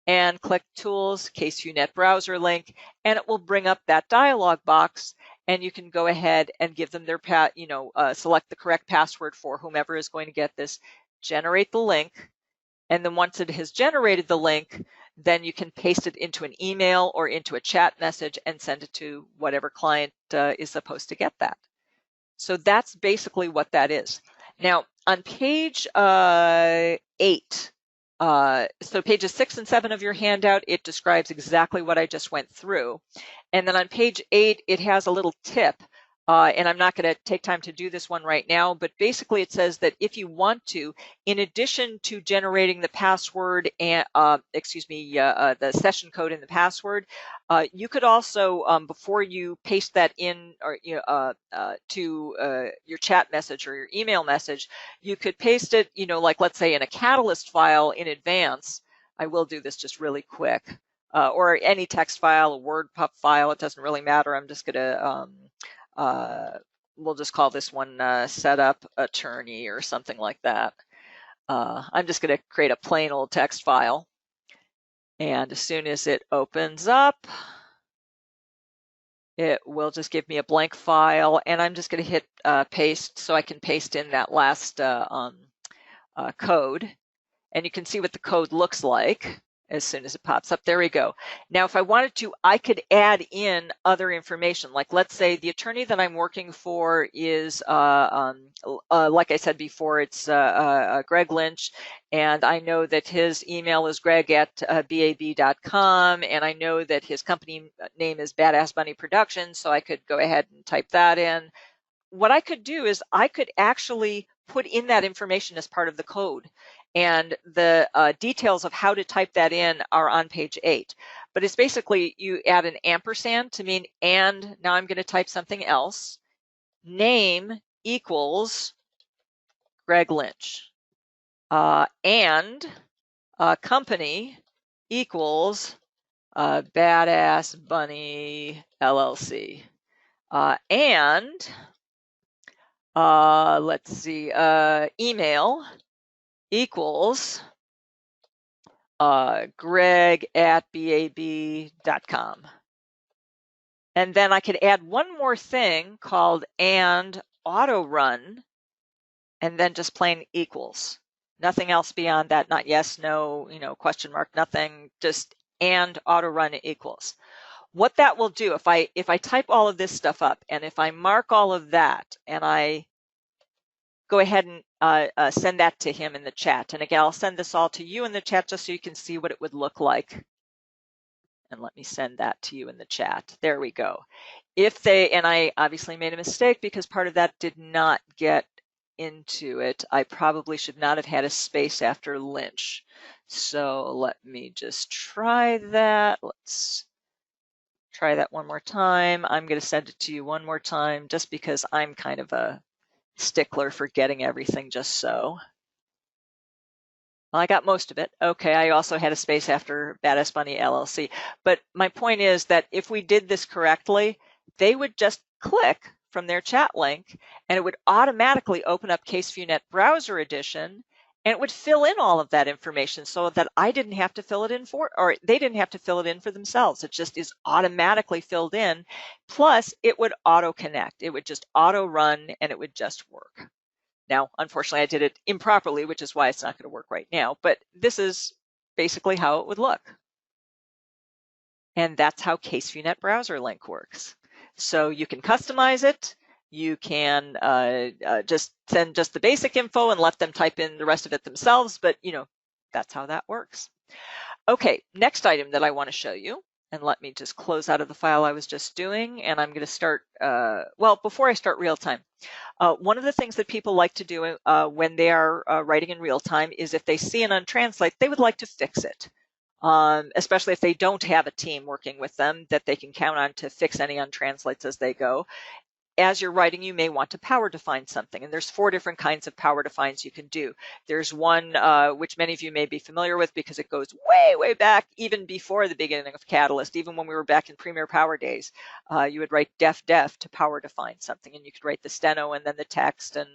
and click Tools, CaseViewNet browser link, and it will bring up that dialog box. and you can go ahead and give them their select the correct password for whomever is going to get this, generate the link, and then once it has generated the link, then you can paste it into an email or into a chat message and send it to whatever client is supposed to get that. So that's basically what that is. Now, on page 8, so pages 6 and 7 of your handout, it describes exactly what I just went through. And then on page 8, it has a little tip. And I'm not going to take time to do this one right now, but basically it says that if you want to, in addition to generating the password and, the session code and the password, you could also, before you paste that in or to your chat message or your email message, you could paste it, like let's say in a Catalyst file in advance. I will do this just really quick, or any text file, a Word file. It doesn't really matter. I'm just going to we'll just call this one setup attorney or something like that. I'm just going to create a plain old text file. And as soon as it opens up, it will just give me a blank file. And I'm just going to hit paste so I can paste in that last code. And you can see what the code looks like as soon as it pops up. There we go. Now, if I wanted to, I could add in other information. Like, let's say the attorney that I'm working for is, like I said before, it's Greg Lynch, and I know that his email is greg@bab.com, and I know that his company name is Badass Bunny Productions, so I could go ahead and type that in. What I could do is I could actually put in that information as part of the code. And the details of how to type that in are on page 8. But it's basically you add an ampersand to mean and. Now I'm going to type something else. Name equals Greg Lynch. And company equals Badass Bunny LLC. And let's see, email equals greg@bab.com. And then I could add one more thing called and auto run, and then just plain equals. Nothing else beyond that, not yes, no, question mark, nothing, just and auto run equals. What that will do, if I type all of this stuff up and if I mark all of that and I go ahead and send that to him in the chat. And again, I'll send this all to you in the chat just so you can see what it would look like. And let me send that to you in the chat. There we go. And I obviously made a mistake because part of that did not get into it. I probably should not have had a space after Lynch. So let me just try that. Let's try that one more time. I'm going to send it to you one more time just because I'm kind of a stickler for getting everything just so. Well, I got most of it. Okay, I also had a space after Badass Bunny LLC. But my point is that if we did this correctly, they would just click from their chat link and it would automatically open up CaseViewNet Browser Edition, and it would fill in all of that information so that I didn't have to fill it in or they didn't have to fill it in for themselves. It just is automatically filled in. Plus, it would auto connect. It would just auto run and it would just work. Now, unfortunately, I did it improperly, which is why it's not going to work right now. But this is basically how it would look. And that's how CaseViewNet Browser Link works. So you can customize it. You can just send just the basic info and let them type in the rest of it themselves. But, that's how that works. Okay, next item that I want to show you. And let me just close out of the file I was just doing. And I'm going to start, well, before I start RealTime, one of the things that people like to do when they are writing in RealTime is if they see an untranslate, they would like to fix it. Especially if they don't have a team working with them that they can count on to fix any untranslates as they go. As you're writing, you may want to power define something, and there's 4 different kinds of power defines you can do. There's one which many of you may be familiar with because it goes way, way back, even before the beginning of Catalyst. Even when we were back in Premier Power days, you would write def to power define something, and you could write the steno and then the text and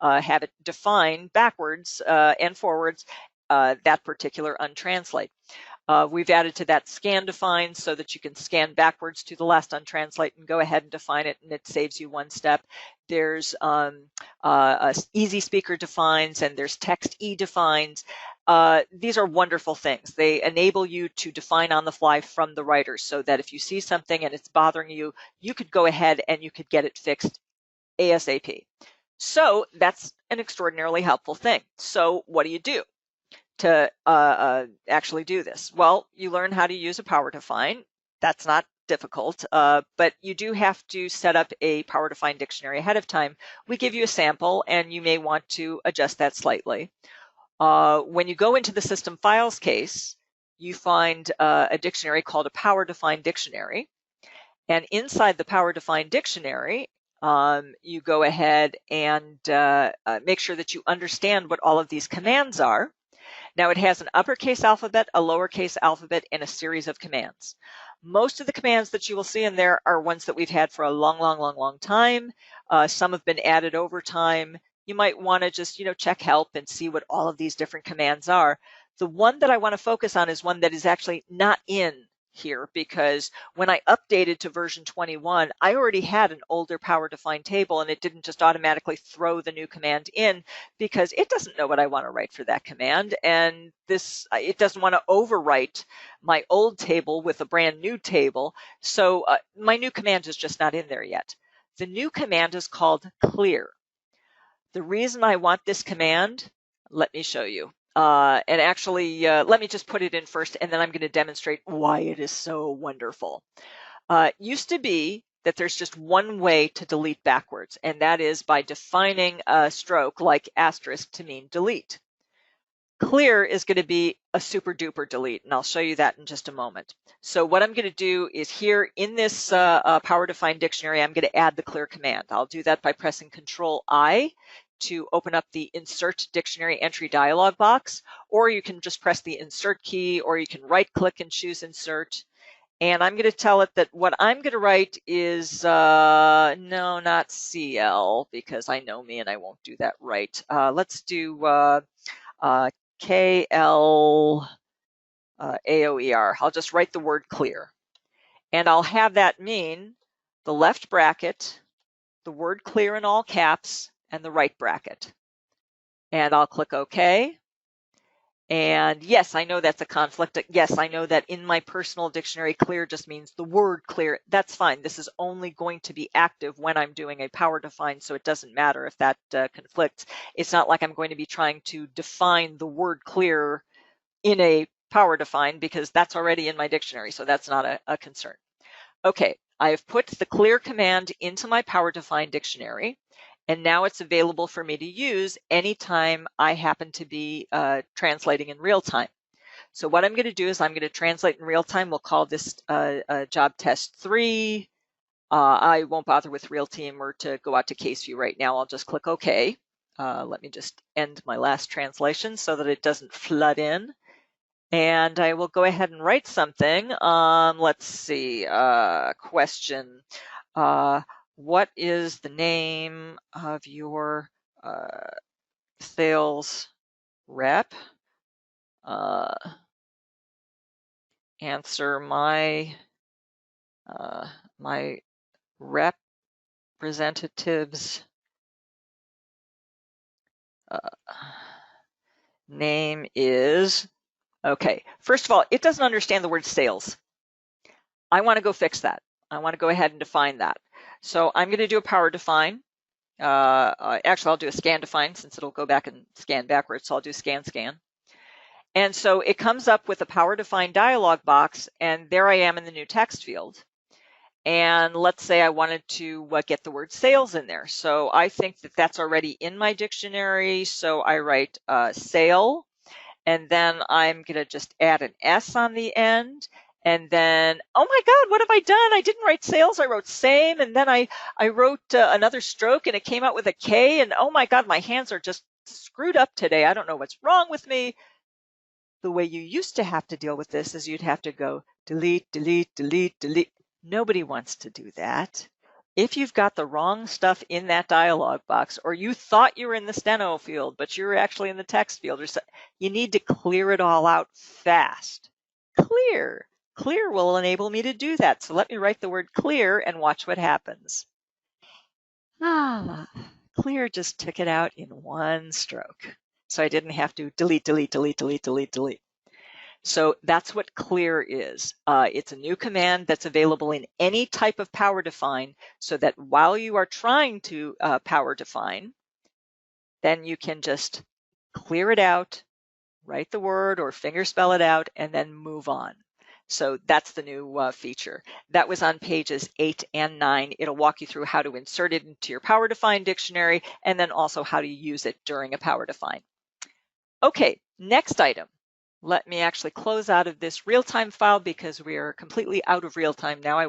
have it define backwards and forwards that particular untranslate. We've added to that scan define so that you can scan backwards to the last untranslate and go ahead and define it, and it saves you one step. There's easy speaker defines, and there's text e defines. These are wonderful things. They enable you to define on the fly from the writer so that if you see something and it's bothering you, you could go ahead and you could get it fixed ASAP. So that's an extraordinarily helpful thing. So what do you do to actually do this? Well, you learn how to use a power define. That's not difficult, but you do have to set up a power define dictionary ahead of time. We give you a sample, and you may want to adjust that slightly. When you go into the system files case, you find a dictionary called a power define dictionary. And inside the power define dictionary, you go ahead and make sure that you understand what all of these commands are. Now it has an uppercase alphabet, a lowercase alphabet, and a series of commands. Most of the commands that you will see in there are ones that we've had for a long time. Some have been added over time. You might want to just, check help and see what all of these different commands are. The one that I want to focus on is one that is actually not in here, because when I updated to version 21, I already had an older power define table, and it didn't just automatically throw the new command in because it doesn't know what I want to write for that command, and it doesn't want to overwrite my old table with a brand new table. So my new command is just not in there yet. The new command is called clear. The reason I want this command, let me show you. And actually, let me just put it in first, and then I'm going to demonstrate why it is so wonderful. It used to be that there's just one way to delete backwards, and that is by defining a stroke like asterisk to mean delete. Clear is going to be a super duper delete, and I'll show you that in just a moment. So what I'm going to do is here in this power define dictionary, I'm going to add the clear command. I'll do that by pressing Control-I to open up the Insert Dictionary Entry dialog box, or you can just press the Insert key, or you can right-click and choose Insert. And I'm going to tell it that what I'm going to write is, no, not CL, because I know me and I won't do that right. Let's do KL AOER. I'll just write the word clear. And I'll have that mean the left bracket, the word clear in all caps, and the right bracket. And I'll click OK. And yes, I know that's a conflict. Yes, I know that in my personal dictionary, clear just means the word clear. That's fine. This is only going to be active when I'm doing a power define, so it doesn't matter if that conflicts. It's not like I'm going to be trying to define the word clear in a power define, because that's already in my dictionary, so that's not a concern. Okay, I have put the clear command into my power define dictionary, and now it's available for me to use anytime I happen to be translating in real time. So what I'm going to do is I'm going to translate in real time. We'll call this job test 3. I won't bother with RealTeam or to go out to CaseView right now. I'll just click OK. Let me just end my last translation so that it doesn't flood in. And I will go ahead and write something. Let's see, question. What is the name of your sales rep? Answer my my representative's name is, okay, first of all, it doesn't understand the word sales. I want to go fix that. I want to go ahead and define that. So I'm going to do a power define. Actually, I'll do a scan define since it'll go back and scan backwards. So I'll do scan. And so it comes up with a power define dialog box, and there I am in the new text field. And let's say I wanted to get the word sales in there. So I think that that's already in my dictionary. So I write sale, and then I'm going to just add an S on the end. And then, oh my God, what have I done? I didn't write sales, I wrote same. And then I wrote another stroke, and it came out with a K. And oh my God, my hands are just screwed up today. I don't know what's wrong with me. The way you used to have to deal with this is you'd have to go delete, delete, delete, delete. Nobody wants to do that. If you've got the wrong stuff in that dialog box, or you thought you were in the steno field, but you were actually in the text field, or so, you need to clear it all out fast. clear. Clear will enable me to do that. So let me write the word clear and watch what happens. Clear just took it out in one stroke. So I didn't have to delete, delete, delete, delete, delete, delete. So that's what clear is. It's a new command that's available in any type of power define, so that while you are trying to power define, then you can just clear it out, write the word or fingerspell it out, and then move on. So that's the new feature. That was on pages 8 and 9. It'll walk you through how to insert it into your power define dictionary, and then also how to use it during a power define. Okay, next item. Let me actually close out of this real-time file because we are completely out of real-time now. I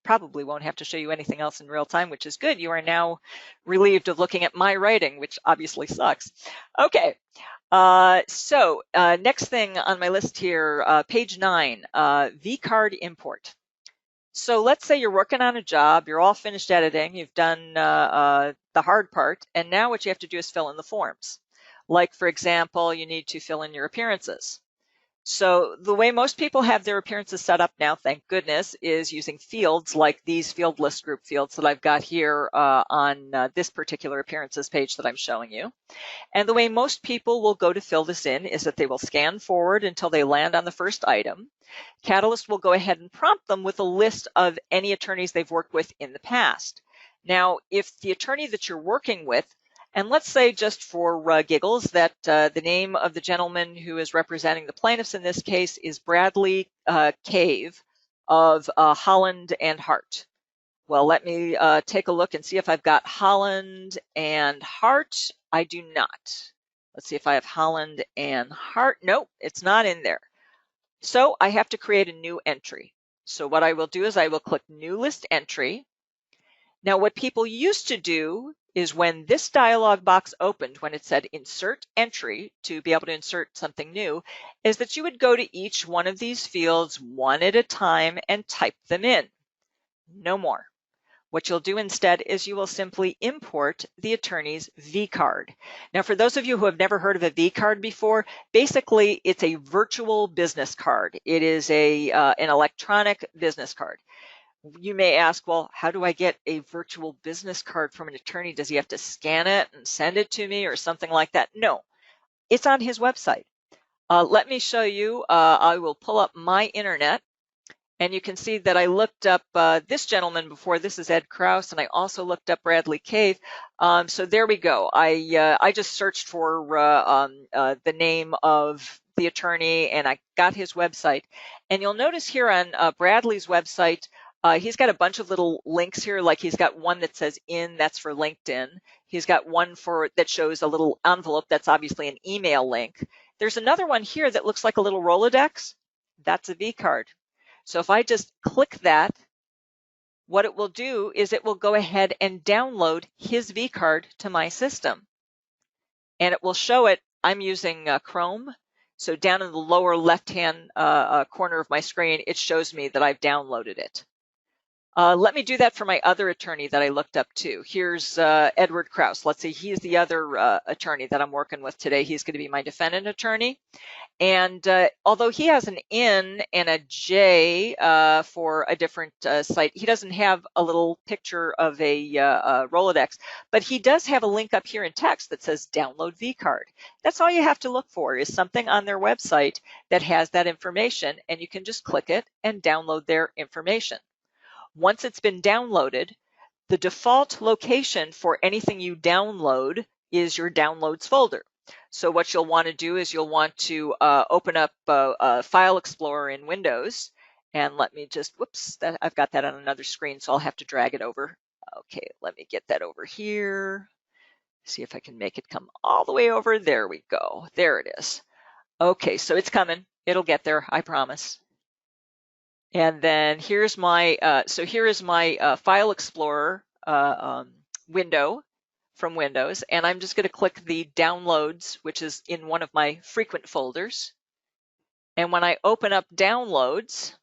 probably won't have to show you anything else in real-time, which is good. You are now relieved of looking at my writing, which obviously sucks. Okay, next thing on my list here, page 9, vCard import. So let's say you're working on a job, you're all finished editing, you've done the hard part, and now what you have to do is fill in the forms. Like, for example, you need to fill in your appearances. So the way most people have their appearances set up now, thank goodness, is using fields like these field list group fields that I've got here on this particular appearances page that I'm showing you. And the way most people will go to fill this in is that they will scan forward until they land on the first item. Catalyst will go ahead and prompt them with a list of any attorneys they've worked with in the past. Now, if the attorney that you're working with, and let's say just for giggles that the name of the gentleman who is representing the plaintiffs in this case is Bradley Cave of Holland and Hart. Well, let me take a look and see if I've got Holland and Hart. I do not. Let's see if I have Holland and Hart. Nope, it's not in there. So I have to create a new entry. So what I will do is I will click New List Entry. Now, what people used to do is when this dialog box opened, when it said Insert Entry to be able to insert something new, is that you would go to each one of these fields one at a time and type them in. No more. What you'll do instead is you will simply import the attorney's vCard. Now, for those of you who have never heard of a vCard before, basically it's a virtual business card. It is an electronic business card. You may ask, well, how do I get a virtual business card from an attorney? Does he have to scan it and send it to me or something like that? No, it's on his website. Let me show you. I will pull up my internet. And you can see that I looked up this gentleman before. This is Ed Krause, and I also looked up Bradley Cave. So there we go. I just searched for the name of the attorney, and I got his website. And you'll notice here on Bradley's website, he's got a bunch of little links here. Like he's got one that says "in," that's for LinkedIn. He's got one that shows a little envelope. That's obviously an email link. There's another one here that looks like a little Rolodex. That's a vCard. So if I just click that, what it will do is it will go ahead and download his vCard to my system. And it will show it. I'm using Chrome. So down in the lower left-hand corner of my screen, it shows me that I've downloaded it. Let me do that for my other attorney that I looked up too. Here's Edward Krause. Let's see, he's the other attorney that I'm working with today. He's going to be my defendant attorney. And although he has an N and a J for a different site, he doesn't have a little picture of a Rolodex, but he does have a link up here in text that says download vCard. That's all you have to look for, is something on their website that has that information, and you can just click it and download their information. Once it's been downloaded, the default location for anything you download is your downloads folder. So what you'll want to do is you'll want to open up File Explorer in Windows. And let me just, whoops, I've got that on another screen, so I'll have to drag it over. Okay, let me get that over here. See if I can make it come all the way over. There we go. There it is. Okay, so it's coming. It'll get there, I promise. And then here's my, here is my File Explorer window from Windows, and I'm just going to click the Downloads, which is in one of my frequent folders. And when I open up Downloads,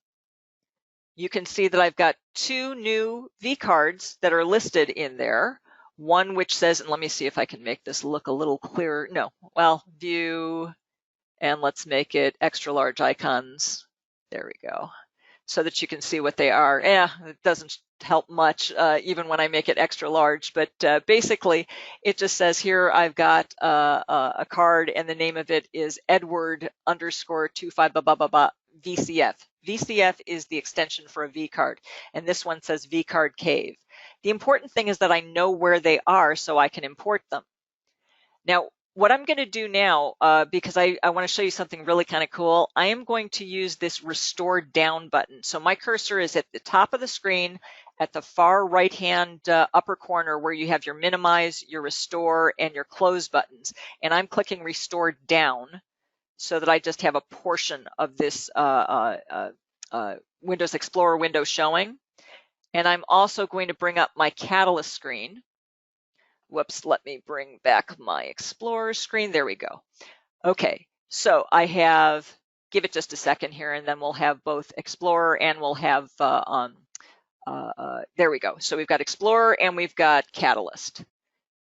you can see that I've got two new vCards that are listed in there. One which says, and let me see if I can make this look a little clearer. No, well, View, and let's make it extra large icons. There we go. So that you can see what they are. Yeah, it doesn't help much even when I make it extra large, but basically it just says here I've got a card and the name of it is Edward_25 blah, blah, blah, blah, VCF. VCF is the extension for a vCard, and this one says vCard Cave. The important thing is that I know where they are so I can import them. Now, what I'm going to do now, because I want to show you something really kind of cool, I am going to use this restore down button. So my cursor is at the top of the screen at the far right hand upper corner where you have your minimize, your restore, and your close buttons. And I'm clicking restore down so that I just have a portion of this Windows Explorer window showing. And I'm also going to bring up my Catalyst screen. Whoops, let me bring back my Explorer screen. There we go. Okay, so I have, give it just a second here, and then we'll have both Explorer and we'll have, there we go. So we've got Explorer and we've got Catalyst.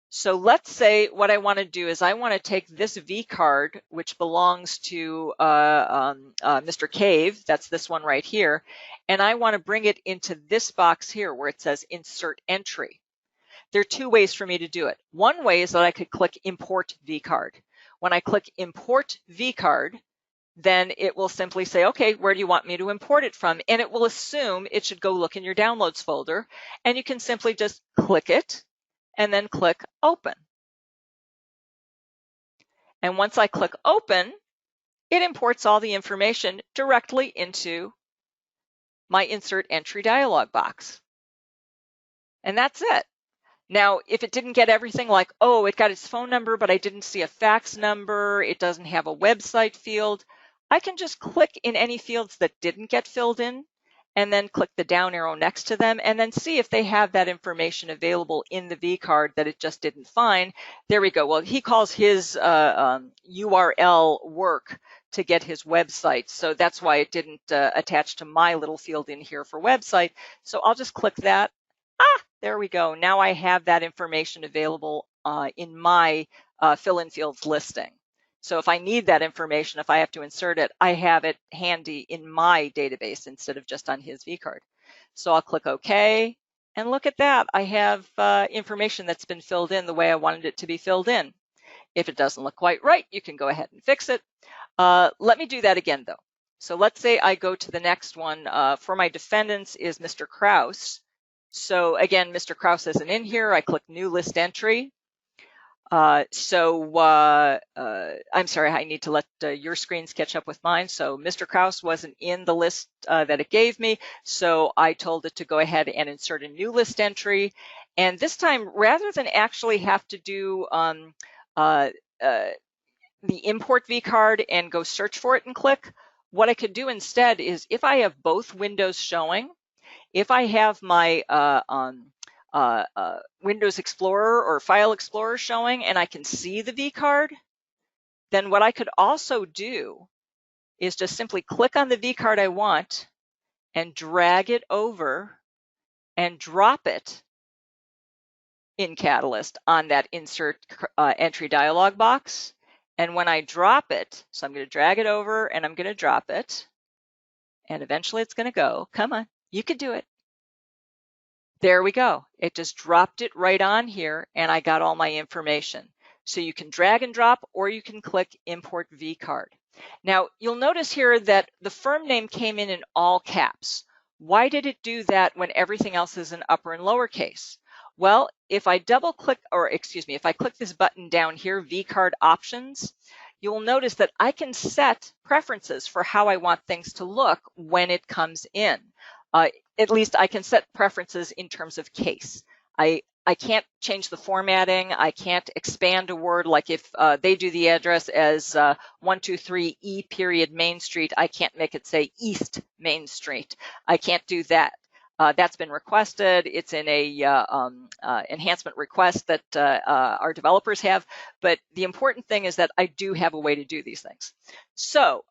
So let's say what I want to do is I want to take this vCard, which belongs to Mr. Cave, that's this one right here, and I want to bring it into this box here where it says Insert Entry. There are two ways for me to do it. One way is that I could click Import vCard. When I click Import vCard, then it will simply say, okay, where do you want me to import it from? And it will assume it should go look in your Downloads folder. And you can simply just click it and then click Open. And once I click Open, it imports all the information directly into my Insert Entry dialog box. And that's it. Now, if it didn't get everything, like, oh, it got its phone number, but I didn't see a fax number, it doesn't have a website field, I can just click in any fields that didn't get filled in and then click the down arrow next to them and then see if they have that information available in the vCard that it just didn't find. There we go. Well, he calls his URL work to get his website. So that's why it didn't attach to my little field in here for website. So I'll just click that. There we go. Now I have that information available in my fill-in fields listing. So if I need that information, if I have to insert it, I have it handy in my database instead of just on his vCard. So I'll click OK, and look at that. I have information that's been filled in the way I wanted it to be filled in. If it doesn't look quite right, you can go ahead and fix it. Let me do that again, though. So let's say I go to the next one. For my defendants is Mr. Kraus. So again, Mr. Kraus isn't in here. I click New List Entry. I'm sorry, I need to let your screens catch up with mine. So Mr. Kraus wasn't in the list that it gave me. So I told it to go ahead and insert a new list entry. And this time, rather than actually have to do the import vCard and go search for it and click, what I could do instead is if I have both windows showing, if I have my Windows Explorer or File Explorer showing and I can see the vCard, then what I could also do is just simply click on the vCard I want and drag it over and drop it in Catalyst on that Insert Entry dialog box. And when I drop it, so I'm going to drag it over and I'm going to drop it, and eventually it's going to go. Come on, you could do it. There we go. It just dropped it right on here and I got all my information. So you can drag and drop or you can click Import vCard. Now you'll notice here that the firm name came in all caps. Why did it do that when everything else is in upper and lowercase? Well, if I if I click this button down here, vCard Options, you'll notice that I can set preferences for how I want things to look when it comes in. At least I can set preferences in terms of case. I can't change the formatting. I can't expand a word. Like if they do the address as 123 E period Main Street, I can't make it say East Main Street. I can't do that. That's been requested. It's in a enhancement request that our developers have. But the important thing is that I do have a way to do these things. So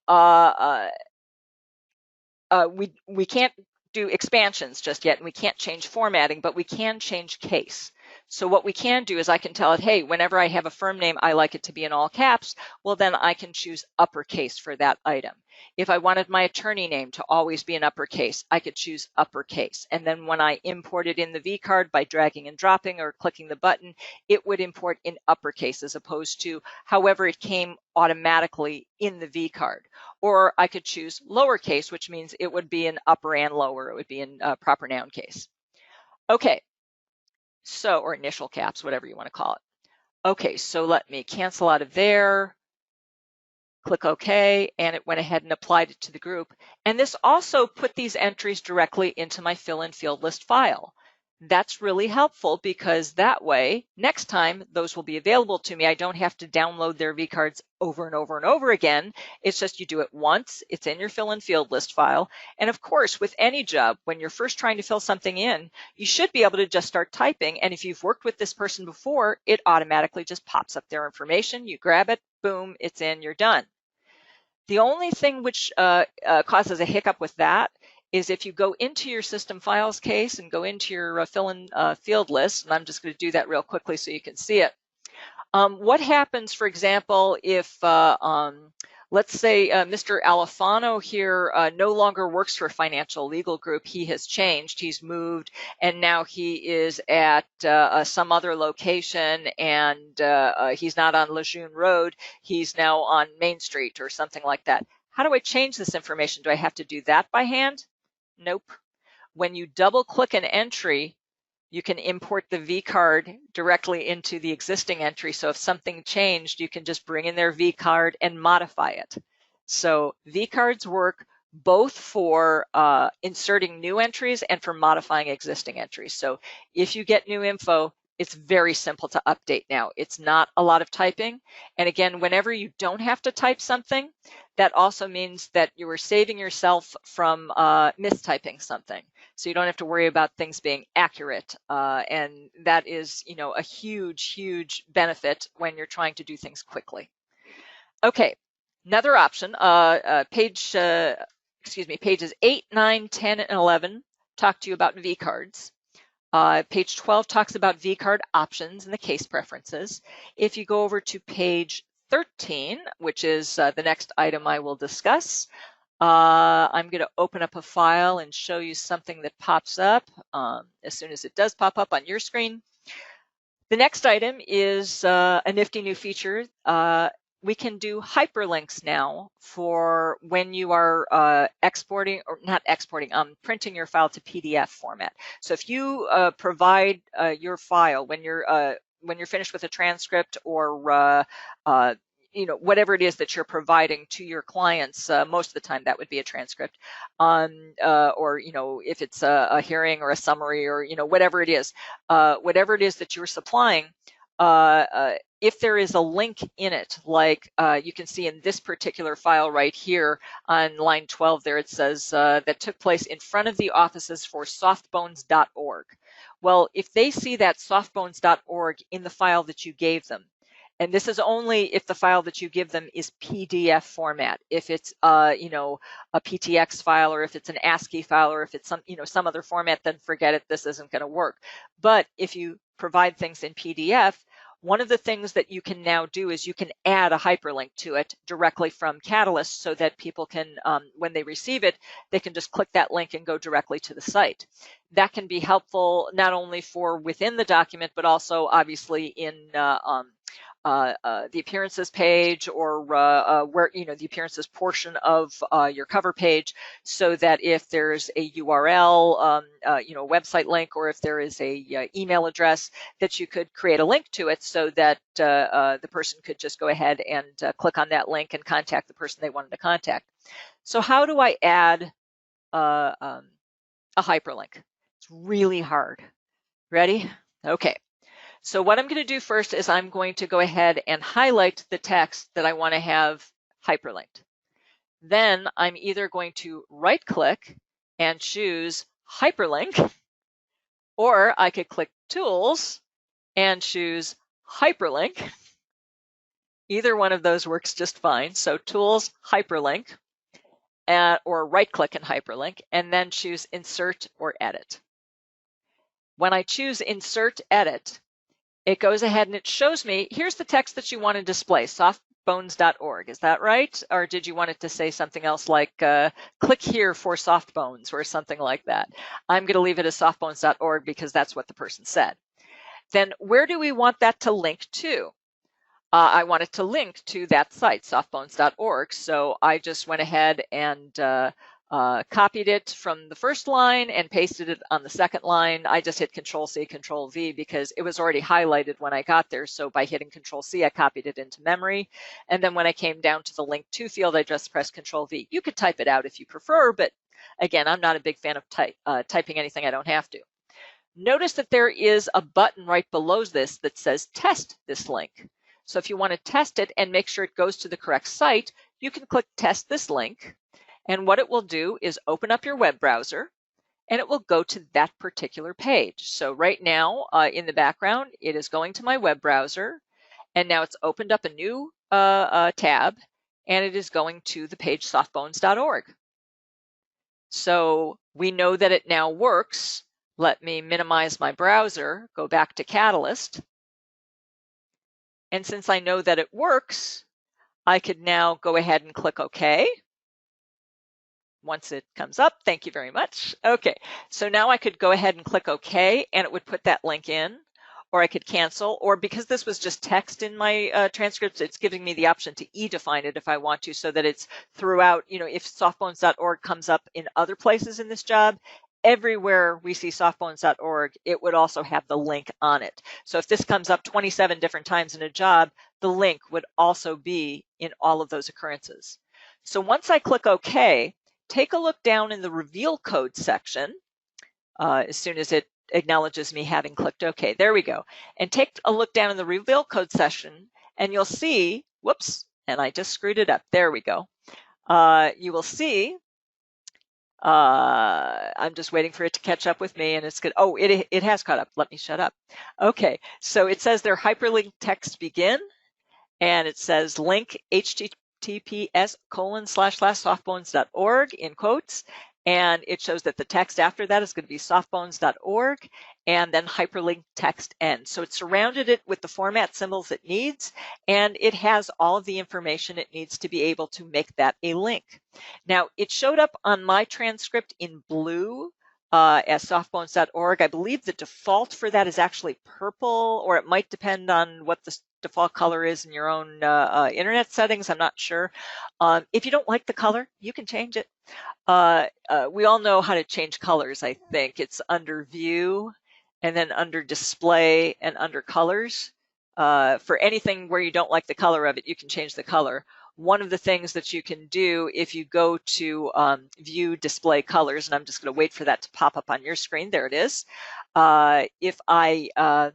we can't do expansions just yet, and we can't change formatting, but we can change case. So what we can do is I can tell it, hey, whenever I have a firm name, I like it to be in all caps. Well, then I can choose uppercase for that item. If I wanted my attorney name to always be in uppercase, I could choose uppercase. And then when I imported in the vCard by dragging and dropping or clicking the button, it would import in uppercase as opposed to however it came automatically in the vCard. Or I could choose lowercase, which means it would be in upper and lower. It would be in proper noun case. Okay. So, or initial caps, whatever you want to call it. Okay, so let me cancel out of there, click OK, and it went ahead and applied it to the group. And this also put these entries directly into my fill-in field list file. That's really helpful because that way, next time those will be available to me, I don't have to download their vCards over and over and over again. It's just you do it once, it's in your fill-in field list file. And of course, with any job, when you're first trying to fill something in, you should be able to just start typing. And if you've worked with this person before, it automatically just pops up their information. You grab it, boom, it's in, you're done. The only thing which causes a hiccup with that is if you go into your system files case and go into your fill-in field list, and I'm just going to do that real quickly so you can see it. What happens, for example, if let's say Mr. Alifano here no longer works for Financial Legal Group. He has changed, he's moved, and now he is at some other location, and he's not on Lejeune Road, he's now on Main Street or something like that. How do I change this information? Do I have to do that by hand? Nope. When you double click an entry, you can import the vCard directly into the existing entry. So if something changed, you can just bring in their vCard and modify it. So vCards work both for inserting new entries and for modifying existing entries. So if you get new info, it's very simple to update now. It's not a lot of typing. And again, whenever you don't have to type something, that also means that you are saving yourself from mistyping something. So you don't have to worry about things being accurate. And that is, you know, a huge, huge benefit when you're trying to do things quickly. Okay, another option, pages 8, 9, 10, and 11 talk to you about vCards. Page 12 talks about vCard options and the case preferences. If you go over to page 13, which is the next item I will discuss, I'm going to open up a file and show you something that pops up as soon as it does pop up on your screen. The next item is a nifty new feature. We can do hyperlinks now for when you are printing your file to PDF format. So if you provide your file when you're finished with a transcript or you know, whatever it is that you're providing to your clients, most of the time that would be a transcript, or, you know, if it's a hearing or a summary or, you know, whatever it is that you're supplying, if there is a link in it, like you can see in this particular file right here on line 12 there, it says that took place in front of the offices for softbones.org. Well, if they see that softbones.org in the file that you gave them, and this is only if the file that you give them is PDF format. If it's you know, a PTX file, or if it's an ASCII file, or if it's some, you know, some other format, then forget it, this isn't going to work. But if you provide things in PDF, one of the things that you can now do is you can add a hyperlink to it directly from Catalyst so that people can, when they receive it, they can just click that link and go directly to the site. That can be helpful not only for within the document, but also obviously in the appearances page, or where, you know, the appearances portion of your cover page, so that if there's a URL, you know, a website link, or if there is a email address, that you could create a link to it so that the person could just go ahead and click on that link and contact the person they wanted to contact. So how do I add a hyperlink? It's really hard. Ready? Okay. So what I'm going to do first is I'm going to go ahead and highlight the text that I want to have hyperlinked. Then I'm either going to right click and choose hyperlink, or I could click tools and choose hyperlink. Either one of those works just fine. So tools, hyperlink, or right click and hyperlink, and then choose insert or edit. When I choose insert edit, it goes ahead and it shows me, here's the text that you want to display, softbones.org. Is that right? Or did you want it to say something else like click here for softbones or something like that? I'm going to leave it as softbones.org because that's what the person said. Then where do we want that to link to? I want it to link to that site, softbones.org. So I just went ahead and copied it from the first line and pasted it on the second line. I just hit Control-C, Control-V because it was already highlighted when I got there. So by hitting Control-C, I copied it into memory. And then when I came down to the link to field, I just pressed Control-V. You could type it out if you prefer, but again, I'm not a big fan of typing anything I don't have to. Notice that there is a button right below this that says test this link. So if you want to test it and make sure it goes to the correct site, you can click test this link. And what it will do is open up your web browser and it will go to that particular page. So right now in the background, it is going to my web browser and now it's opened up a new tab and it is going to the page softbones.org. So we know that it now works. Let me minimize my browser, go back to Catalyst. And since I know that it works, I could now go ahead and click OK. Once it comes up, thank you very much. Okay, so now I could go ahead and click OK, and it would put that link in, or I could cancel, or because this was just text in my transcripts, it's giving me the option to e-define it if I want to, so that it's throughout, you know, if softbones.org comes up in other places in this job, everywhere we see softbones.org, it would also have the link on it. So if this comes up 27 different times in a job, the link would also be in all of those occurrences. So once I click OK, take a look down in the reveal code section as soon as it acknowledges me having clicked OK. There we go. And take a look down in the reveal code section and you'll see, whoops, and I just screwed it up. There we go. You will see I'm just waiting for it to catch up with me and it's good. Oh, it has caught up. Let me shut up. Okay, so it says there hyperlink text begin and it says link https://softbones.org in quotes. And it shows that the text after that is going to be softbones.org and then hyperlink text end. So it surrounded it with the format symbols it needs, and it has all of the information it needs to be able to make that a link. Now, it showed up on my transcript in blue as softbones.org. I believe the default for that is actually purple, or it might depend on what the default color is in your own internet settings. I'm not sure. If you don't like the color, you can change it. We all know how to change colors, I think. It's under View, and then under Display, and under Colors. For anything where you don't like the color of it, you can change the color. One of the things that you can do if you go to View, Display, Colors, and I'm just going to wait for that to pop up on your screen. There it is. If I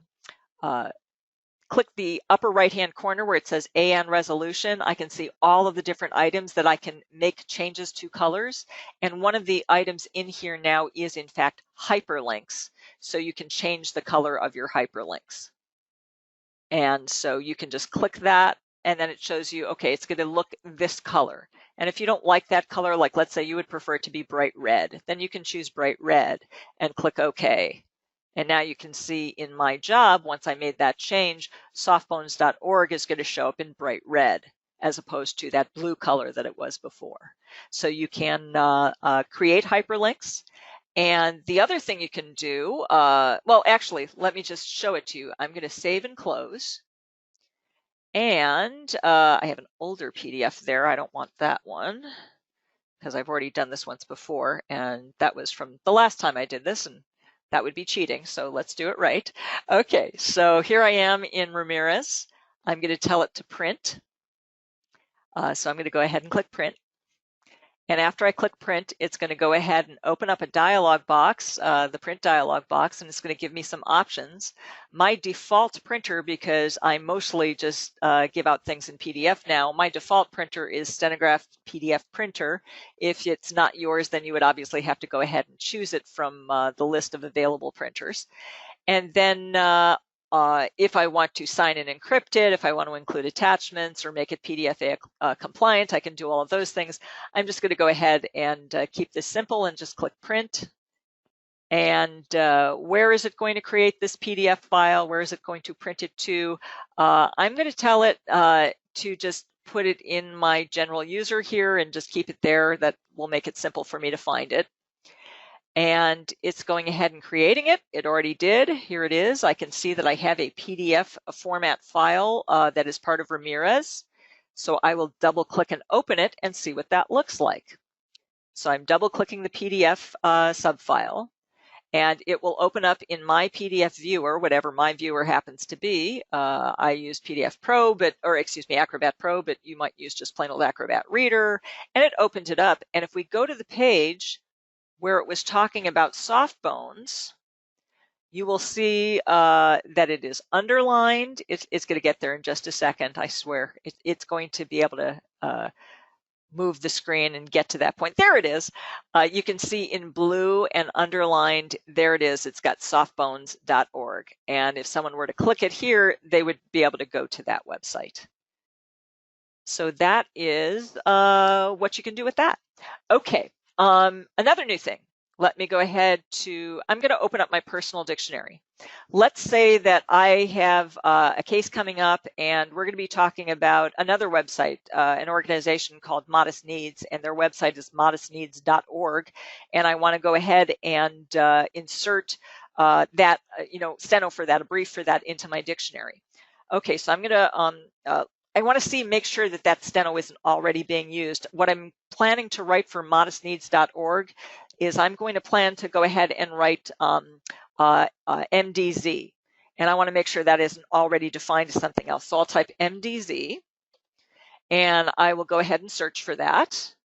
click the upper right-hand corner where it says AN resolution, I can see all of the different items that I can make changes to colors. And one of the items in here now is, in fact, hyperlinks. So you can change the color of your hyperlinks. And so you can just click that, and then it shows you, okay, it's going to look this color. And if you don't like that color, like let's say you would prefer it to be bright red, then you can choose bright red and click OK. And now you can see in my job, once I made that change, softbones.org is going to show up in bright red as opposed to that blue color that it was before. So you can create hyperlinks. And the other thing you can do, well, actually, let me just show it to you. I'm going to save and close. And I have an older PDF there. I don't want that one because I've already done this once before. And that was from the last time I did this. And that would be cheating, so let's do it right. Okay, so here I am in Ramirez. I'm going to tell it to print. So I'm going to go ahead and click print. And after I click print, it's going to go ahead and open up a dialog box, the print dialog box, and it's going to give me some options. My default printer, because I mostly just give out things in PDF now, my default printer is Stenograph PDF printer. If it's not yours, then you would obviously have to go ahead and choose it from the list of available printers. And then if I want to sign and encrypt it, if I want to include attachments or make it PDFA compliant, I can do all of those things. I'm just going to go ahead and keep this simple and just click print. And where is it going to create this PDF file? Where is it going to print it to? I'm going to tell it to just put it in my general user here and just keep it there. That will make it simple for me to find it. And it's going ahead and creating it. It already did. Here it is. I can see that I have a PDF format file that is part of Ramirez. So I will double click and open it and see what that looks like. So I'm double clicking the PDF subfile, and it will open up in my PDF viewer, whatever my viewer happens to be. I use PDF Pro, Acrobat Pro, but you might use just plain old Acrobat Reader, and it opened it up. And if we go to the page where it was talking about soft bones, you will see that it is underlined. It's going to get there in just a second, I swear. It's going to be able to move the screen and get to that point. There it is. You can see in blue and underlined, there it is. It's got softbones.org. And if someone were to click it here, they would be able to go to that website. So that is what you can do with that. Okay, another new thing. Let me go ahead to, I'm going to open up my personal dictionary. Let's say that I have a case coming up and we're going to be talking about another website, an organization called Modest Needs, and their website is modestneeds.org. And I want to go ahead and insert that, steno for that, a brief for that into my dictionary. Okay, so I'm going to, I want to make sure that that steno isn't already being used. What I'm planning to write for modestneeds.org is I'm going to plan to go ahead and write MDZ. And I want to make sure that isn't already defined as something else. So I'll type MDZ, and I will go ahead and search for that.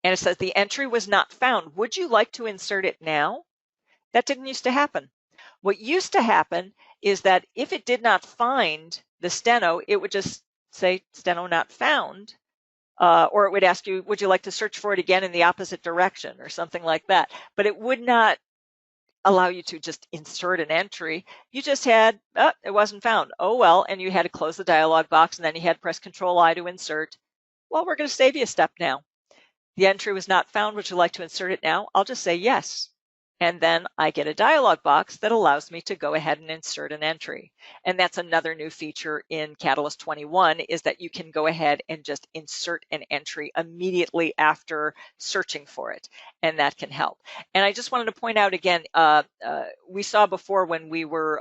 And it says the entry was not found. Would you like to insert it now? That didn't used to happen. What used to happen is that if it did not find the steno, it would just say steno not found. Or it would ask you, would you like to search for it again in the opposite direction or something like that. But it would not allow you to just insert an entry. You just had, it wasn't found. Oh, well, and you had to close the dialog box, and then you had to press Control-I to insert. Well, we're going to save you a step now. The entry was not found. Would you like to insert it now? I'll just say yes. And then I get a dialog box that allows me to go ahead and insert an entry. And that's another new feature in Catalyst 21, is that you can go ahead and just insert an entry immediately after searching for it. And that can help. And I just wanted to point out again, we saw before when we were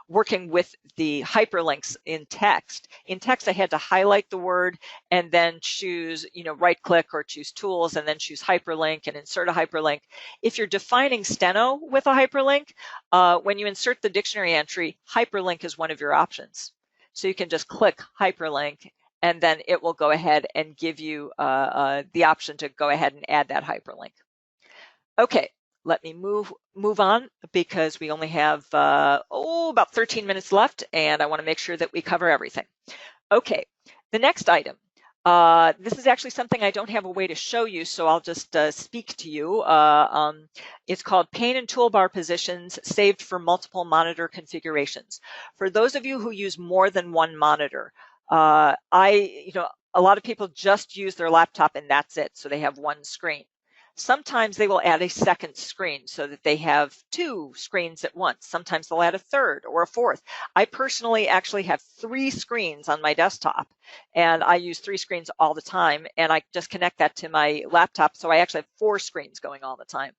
working with the hyperlinks in text. In text, I had to highlight the word and then choose, right click or choose tools and then choose hyperlink and insert a hyperlink. If you're defining steno with a hyperlink, when you insert the dictionary entry, hyperlink is one of your options. So you can just click hyperlink and then it will go ahead and give you the option to go ahead and add that hyperlink. Okay. Let me move on because we only have about 13 minutes left, and I want to make sure that we cover everything. Okay, the next item. This is actually something I don't have a way to show you, so I'll just speak to you. It's called Pane and Toolbar Positions Saved for Multiple Monitor Configurations. For those of you who use more than one monitor, a lot of people just use their laptop and that's it, so they have one screen. Sometimes they will add a second screen so that they have two screens at once. Sometimes they'll add a third or a fourth. I personally actually have 3 screens on my desktop, and I use 3 screens all the time, and I just connect that to my laptop, so I actually have 4 screens going all the time.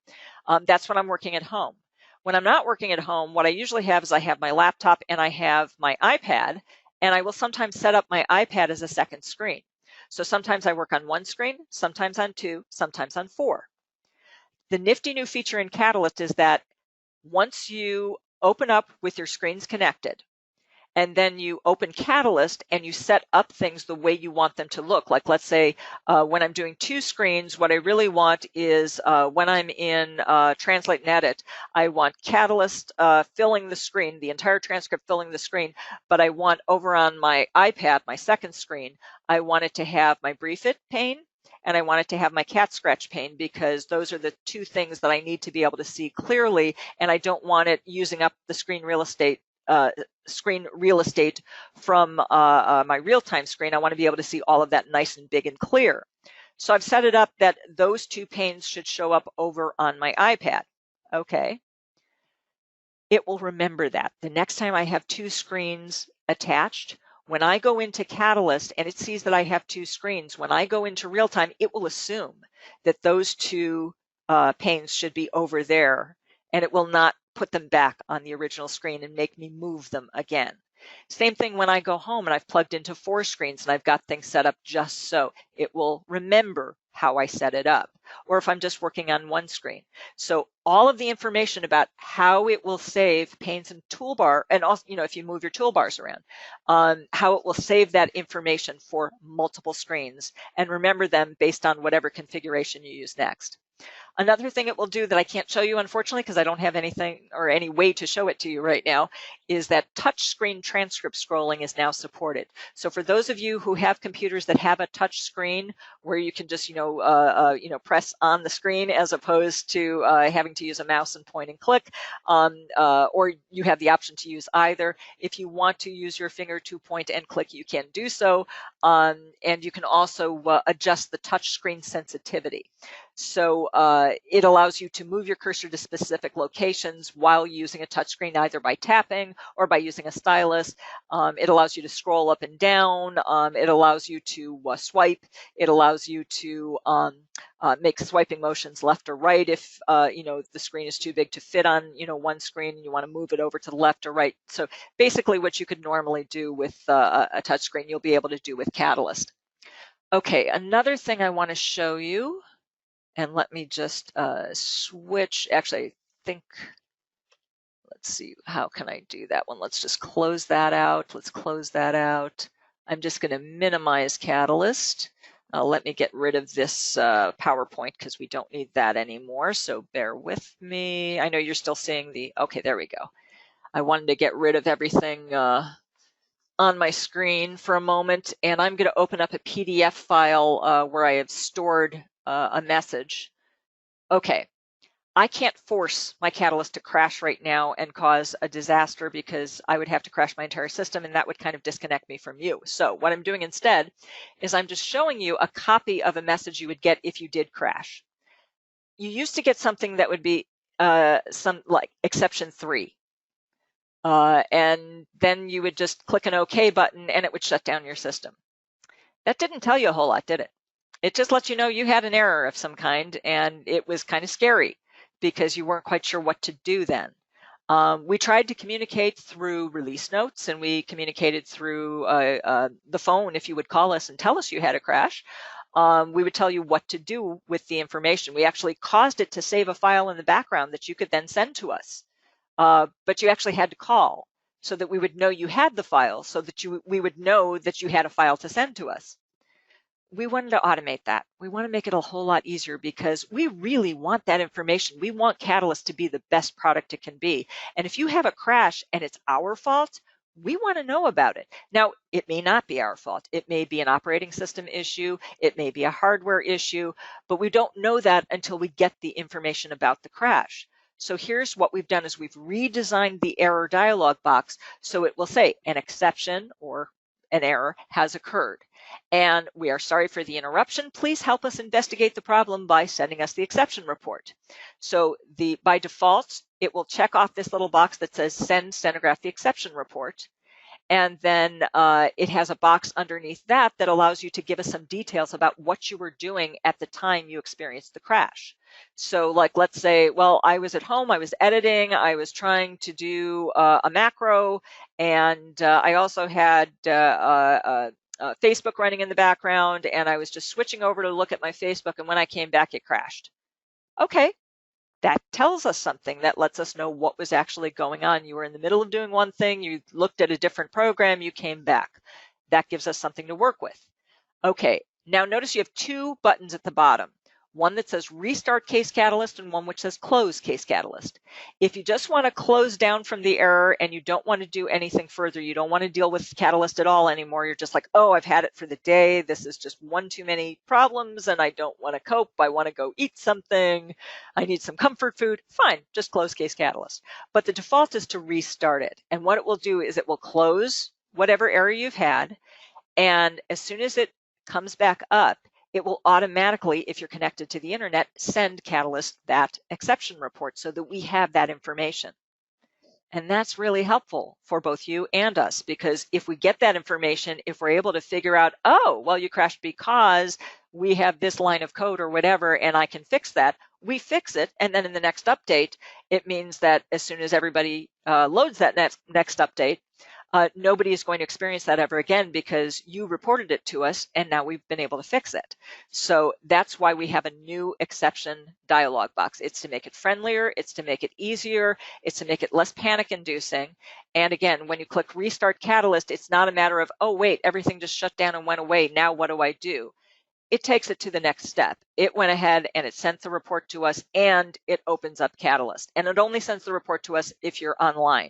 That's when I'm working at home. When I'm not working at home, what I usually have is I have my laptop and I have my iPad, and I will sometimes set up my iPad as a second screen. So sometimes I work on 1 screen, sometimes on 2, sometimes on 4. The nifty new feature in Catalyst is that once you open up with your screens connected, and then you open Catalyst and you set up things the way you want them to look. Like let's say when I'm doing 2 screens, what I really want is when I'm in Translate and Edit, I want Catalyst filling the screen, the entire transcript filling the screen, but I want over on my iPad, my second screen, I want it to have my Brief It pane, and I want it to have my cat scratch pane, because those are the 2 things that I need to be able to see clearly, and I don't want it using up the screen real estate from my real-time screen. I want to be able to see all of that nice and big and clear. So I've set it up that those two panes should show up over on my iPad. Okay. It will remember that. The next time I have two screens attached, when I go into Catalyst and it sees that I have two screens, when I go into RealTime, it will assume that those two panes should be over there, and it will not put them back on the original screen and make me move them again. Same thing when I go home and I've plugged into 4 screens and I've got things set up just so. It will remember how I set it up, or if I'm just working on one screen. So all of the information about how it will save panes and toolbar, and also, if you move your toolbars around, how it will save that information for multiple screens and remember them based on whatever configuration you use next. Another thing it will do that I can't show you, unfortunately, because I don't have anything or any way to show it to you right now, is that touch screen transcript scrolling is now supported. So for those of you who have computers that have a touch screen where you can just, press on the screen as opposed to having to use a mouse and point and click, or you have the option to use either. If you want to use your finger to point and click, you can do so. And you can also adjust the touch screen sensitivity. So it allows you to move your cursor to specific locations while using a touchscreen, either by tapping or by using a stylus. It allows you to scroll up and down. It allows you to swipe. It allows you to make swiping motions left or right if the screen is too big to fit on one screen and you want to move it over to the left or right. So basically what you could normally do with a touchscreen, you'll be able to do with Catalyst. Okay, another thing I want to show you. And let me just switch. Actually, I think, let's see, how can I do that one? Let's just close that out. Let's close that out. I'm just going to minimize Catalyst. Let me get rid of this PowerPoint because we don't need that anymore. So bear with me. I know you're still seeing the, okay, there we go. I wanted to get rid of everything on my screen for a moment, and I'm going to open up a PDF file where I have stored a message. Okay, I can't force my Catalyst to crash right now and cause a disaster because I would have to crash my entire system and that would kind of disconnect me from you. So what I'm doing instead is I'm just showing you a copy of a message you would get if you did crash. You used to get something that would be some like exception 3. And then you would just click an OK button and it would shut down your system. That didn't tell you a whole lot, did it? It just lets you know you had an error of some kind, and it was kind of scary because you weren't quite sure what to do then. We tried to communicate through release notes, and we communicated through the phone if you would call us and tell us you had a crash. We would tell you what to do with the information. We actually caused it to save a file in the background that you could then send to us. But you actually had to call so that we would know you had the file, so that we would know that you had a file to send to us. We wanted to automate that. We want to make it a whole lot easier because we really want that information. We want Catalyst to be the best product it can be. And if you have a crash and it's our fault, we want to know about it. Now, it may not be our fault. It may be an operating system issue. It may be a hardware issue, but we don't know that until we get the information about the crash. So here's what we've done is we've redesigned the error dialog box so it will say an exception or an error has occurred. And we are sorry for the interruption. Please help us investigate the problem by sending us the exception report. So by default, it will check off this little box that says send Stenograph the exception report. And then it has a box underneath that that allows you to give us some details about what you were doing at the time you experienced the crash. So like, let's say, well, I was at home, I was editing, I was trying to do a macro, and I also had Facebook running in the background, and I was just switching over to look at my Facebook, and when I came back, it crashed. Okay. That tells us something. That lets us know what was actually going on. You were in the middle of doing one thing, you looked at a different program, you came back. That gives us something to work with. Okay, now notice you have 2 buttons at the bottom. One that says Restart Case Catalyst and one which says Close Case Catalyst. If you just want to close down from the error and you don't want to do anything further, you don't want to deal with Catalyst at all anymore, you're just like, oh, I've had it for the day, this is just one too many problems and I don't want to cope, I want to go eat something, I need some comfort food, fine, just close Case Catalyst. But the default is to restart it. And what it will do is it will close whatever error you've had, and as soon as it comes back up, it will automatically, if you're connected to the internet, send Catalyst that exception report so that we have that information. And that's really helpful for both you and us, because if we get that information, if we're able to figure out, oh, well, you crashed because we have this line of code or whatever, and I can fix that, we fix it. And then in the next update, it means that as soon as everybody loads that next update, nobody is going to experience that ever again because you reported it to us and now we've been able to fix it. So that's why we have a new exception dialog box. It's to make it friendlier, it's to make it easier, it's to make it less panic inducing. And again, when you click Restart Catalyst, it's not a matter of, oh wait, everything just shut down and went away, now what do I do? It takes it to the next step. It went ahead and it sent the report to us and it opens up Catalyst. And it only sends the report to us if you're online.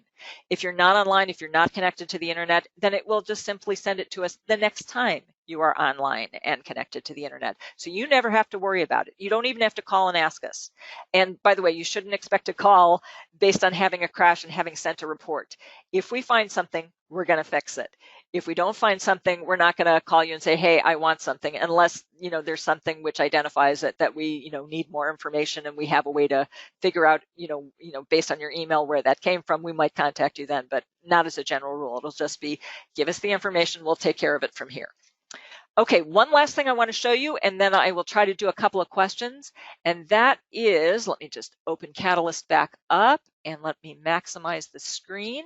If you're not online, if you're not connected to the internet, then it will just simply send it to us the next time you are online and connected to the internet. So you never have to worry about it. You don't even have to call and ask us. And by the way, you shouldn't expect a call based on having a crash and having sent a report. If we find something, we're going to fix it. If we don't find something, we're not going to call you and say, hey, I want something, unless there's something which identifies it that we need more information and we have a way to figure out based on your email where that came from. We might contact you then, but not as a general rule. It'll just be, give us the information, we'll take care of it from here. Okay, one last thing I want to show you, and then I will try to do a couple of questions, and that is, let me just open Catalyst back up and let me maximize the screen.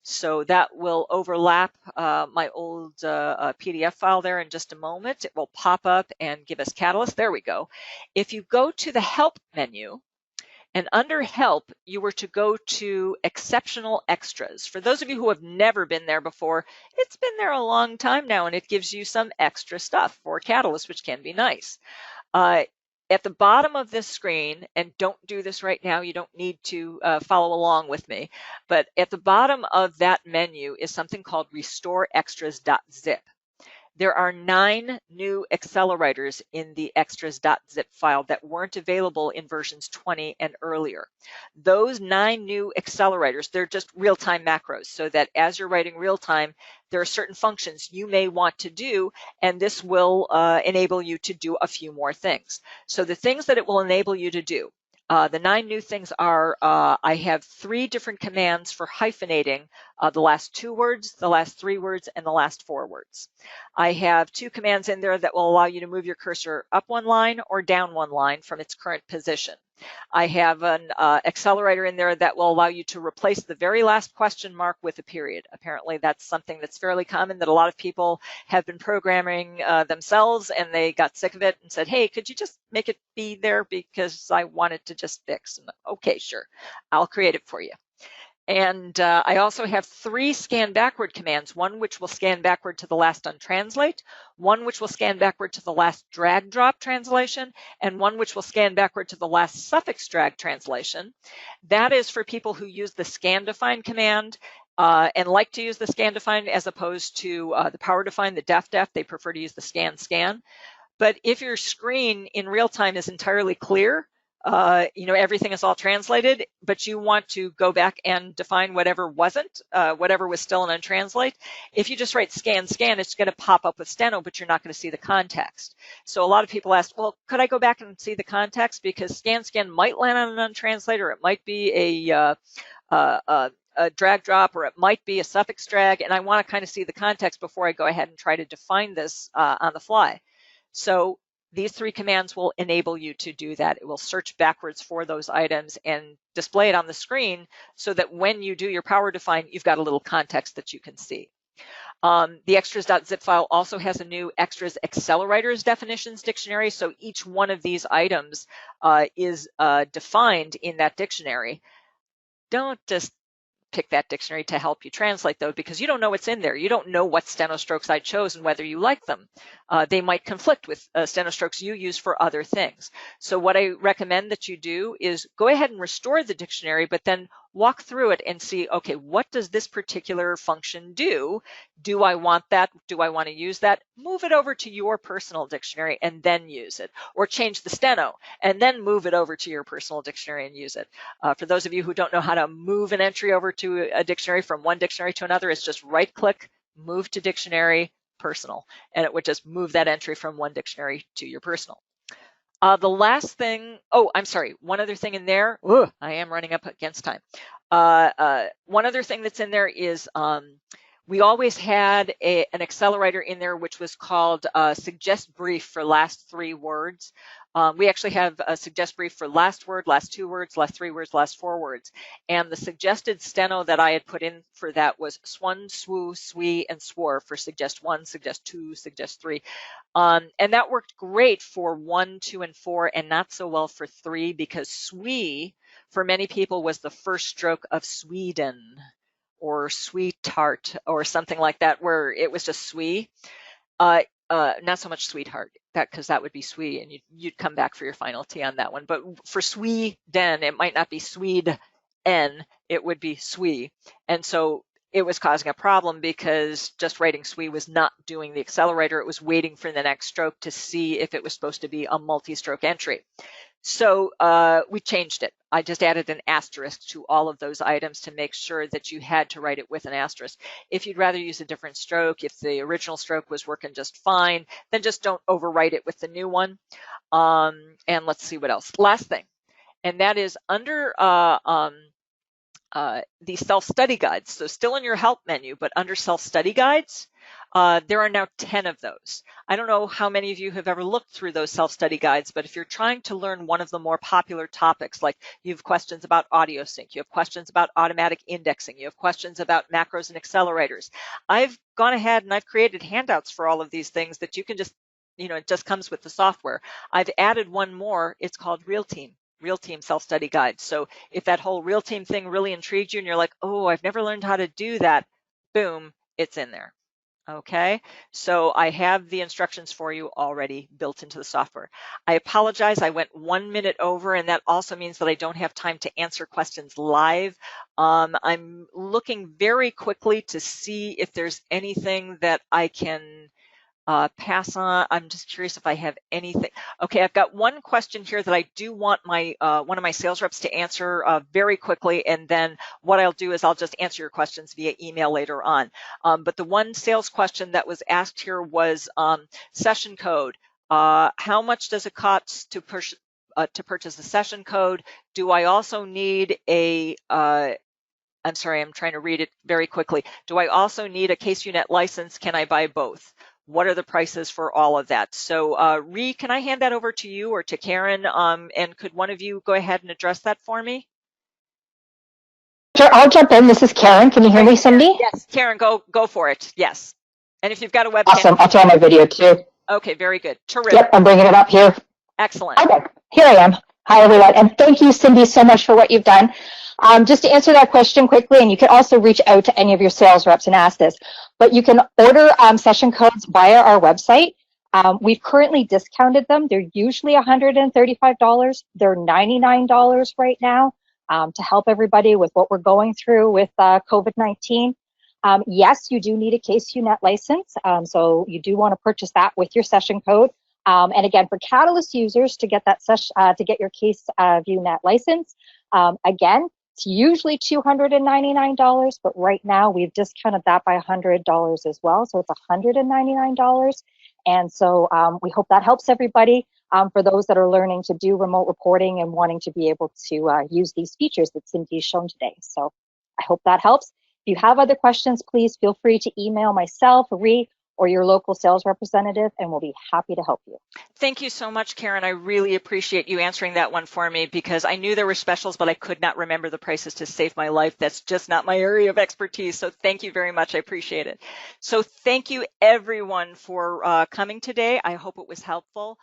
So that will overlap my old PDF file there in just a moment. It will pop up and give us Catalyst. There we go. If you go to the Help menu, and under Help, you were to go to Exceptional Extras. For those of you who have never been there before, it's been there a long time now, and it gives you some extra stuff for Catalyst, which can be nice. At the bottom of this screen, and don't do this right now, you don't need to follow along with me, but at the bottom of that menu is something called restoreextras.zip. There are 9 new accelerators in the extras.zip file that weren't available in versions 20 and earlier. Those 9 new accelerators, they're just real-time macros, so that as you're writing real-time, there are certain functions you may want to do, and this will enable you to do a few more things. So the things that it will enable you to do, the 9 new things are, I have 3 different commands for hyphenating the last 2 words, the last 3 words, and the last 4 words. I have 2 commands in there that will allow you to move your cursor up 1 line or down 1 line from its current position. I have an accelerator in there that will allow you to replace the very last question mark with a period. Apparently that's something that's fairly common, that a lot of people have been programming themselves, and they got sick of it and said, hey, could you just make it be there because I want it to just fix? And, okay, sure, I'll create it for you. And I also have 3 scan backward commands, one which will scan backward to the last untranslate, one which will scan backward to the last drag drop translation, and one which will scan backward to the last suffix drag translation. That is for people who use the scan define command and like to use the scan define as opposed to the power define, the def. They prefer to use the scan. But if your screen in real time is entirely clear, everything is all translated, but you want to go back and define whatever wasn't, whatever was still an untranslate. If you just write scan, it's going to pop up with steno, but you're not going to see the context. So a lot of people ask, well, could I go back and see the context? Because scan might land on an untranslator. It might be a drag drop, or it might be a suffix drag, and I want to kind of see the context before I go ahead and try to define this on the fly. So these 3 commands will enable you to do that. It will search backwards for those items and display it on the screen so that when you do your power define, you've got a little context that you can see. The extras.zip file also has a new extras accelerators definitions dictionary. So each one of these items is defined in that dictionary. Don't just pick that dictionary to help you translate, though, because you don't know what's in there. You don't know what steno strokes I chose and whether you like them. They might conflict with steno strokes you use for other things. So what I recommend that you do is go ahead and restore the dictionary, but then walk through it and see, okay, what does this particular function do? Do I want that? Do I want to use that? Move it over to your personal dictionary and then use it, or change the steno and then move it over to your personal dictionary and use it. For those of you who don't know how to move an entry over to a dictionary from one dictionary to another, it's just right-click, move to dictionary, personal, and it would just move that entry from one dictionary to your personal. The last thing, oh, I'm sorry, one other thing in there, I am running up against time. One other thing that's in there is we always had an accelerator in there which was called suggest brief for last 3 words. We actually have a suggest brief for last word, last 2 words, last 3 words, last 4 words. And the suggested steno that I had put in for that was swun, swu, swe, and swore for suggest 1, suggest 2, suggest 3. And that worked great for 1, 2, and 4, and not so well for 3, because swe for many people was the first stroke of Sweden or sweetheart or something like that, where it was just swe. Not so much sweetheart, because that would be swe, and you'd come back for your final T on that one. But for Sweden, it might not be Swede N, it would be swe. And so it was causing a problem because just writing swe was not doing the accelerator. It was waiting for the next stroke to see if it was supposed to be a multi-stroke entry. So we changed it. I just added an asterisk to all of those items to make sure that you had to write it with an asterisk. If you'd rather use a different stroke, if the original stroke was working just fine, then just don't overwrite it with the new one. And let's see what else. Last thing, and that is under the self-study guides. So still in your help menu, but under self-study guides, there are now 10 of those. I don't know how many of you have ever looked through those self-study guides, but if you're trying to learn one of the more popular topics, like you have questions about audio sync, you have questions about automatic indexing, you have questions about macros and accelerators, I've gone ahead and I've created handouts for all of these things that you can just, it just comes with the software. I've added one more. It's called RealTeam. RealTeam self-study guide. So if that whole RealTeam thing really intrigued you and you're like, oh, I've never learned how to do that, boom, it's in there. Okay, so I have the instructions for you already built into the software. I apologize, I went 1 minute over, and that also means that I don't have time to answer questions live. I'm looking very quickly to see if there's anything that I can pass on. I'm just curious if I have anything. Okay, I've got one question here that I do want my one of my sales reps to answer very quickly, and then what I'll do is I'll just answer your questions via email later on. But the one sales question that was asked here was session code. How much does it cost to purchase the session code? Do I also need a I'm sorry, I'm trying to read it very quickly. Do I also need a CaseViewNet license? Can I buy both? What are the prices for all of that? So Ree, can I hand that over to you or to Karen? And could one of you go ahead and address that for me? Sure, I'll jump in. This is Karen. Can you hear me, Cindy? Yes, Karen, go for it. Yes. And if you've got a webcam. Awesome. I'll try my video too. Okay, very good. Terrific. Yep, I'm bringing it up here. Excellent. Okay, here I am. Hi, everyone. And thank you, Cindy, so much for what you've done. Just to answer that question quickly, and you can also reach out to any of your sales reps and ask this, but you can order session codes via our website. We've currently discounted them. They're usually $135. They're $99 right now to help everybody with what we're going through with COVID-19. Yes, you do need a CaseViewNet license, so you do want to purchase that with your session code. And again, for Catalyst users to get that to get your CaseViewNet license, again, it's usually $299, but right now we've discounted that by $100 as well, so it's $199. And so we hope that helps everybody for those that are learning to do remote reporting and wanting to be able to use these features that Cindy's shown today. So I hope that helps. If you have other questions, please feel free to email myself, Ree, or your local sales representative, and we'll be happy to help you. Thank you so much, Karen. I really appreciate you answering that one for me, because I knew there were specials, but I could not remember the prices to save my life. That's just not my area of expertise. So thank you very much. I appreciate it. So thank you, everyone, for coming today. I hope it was helpful.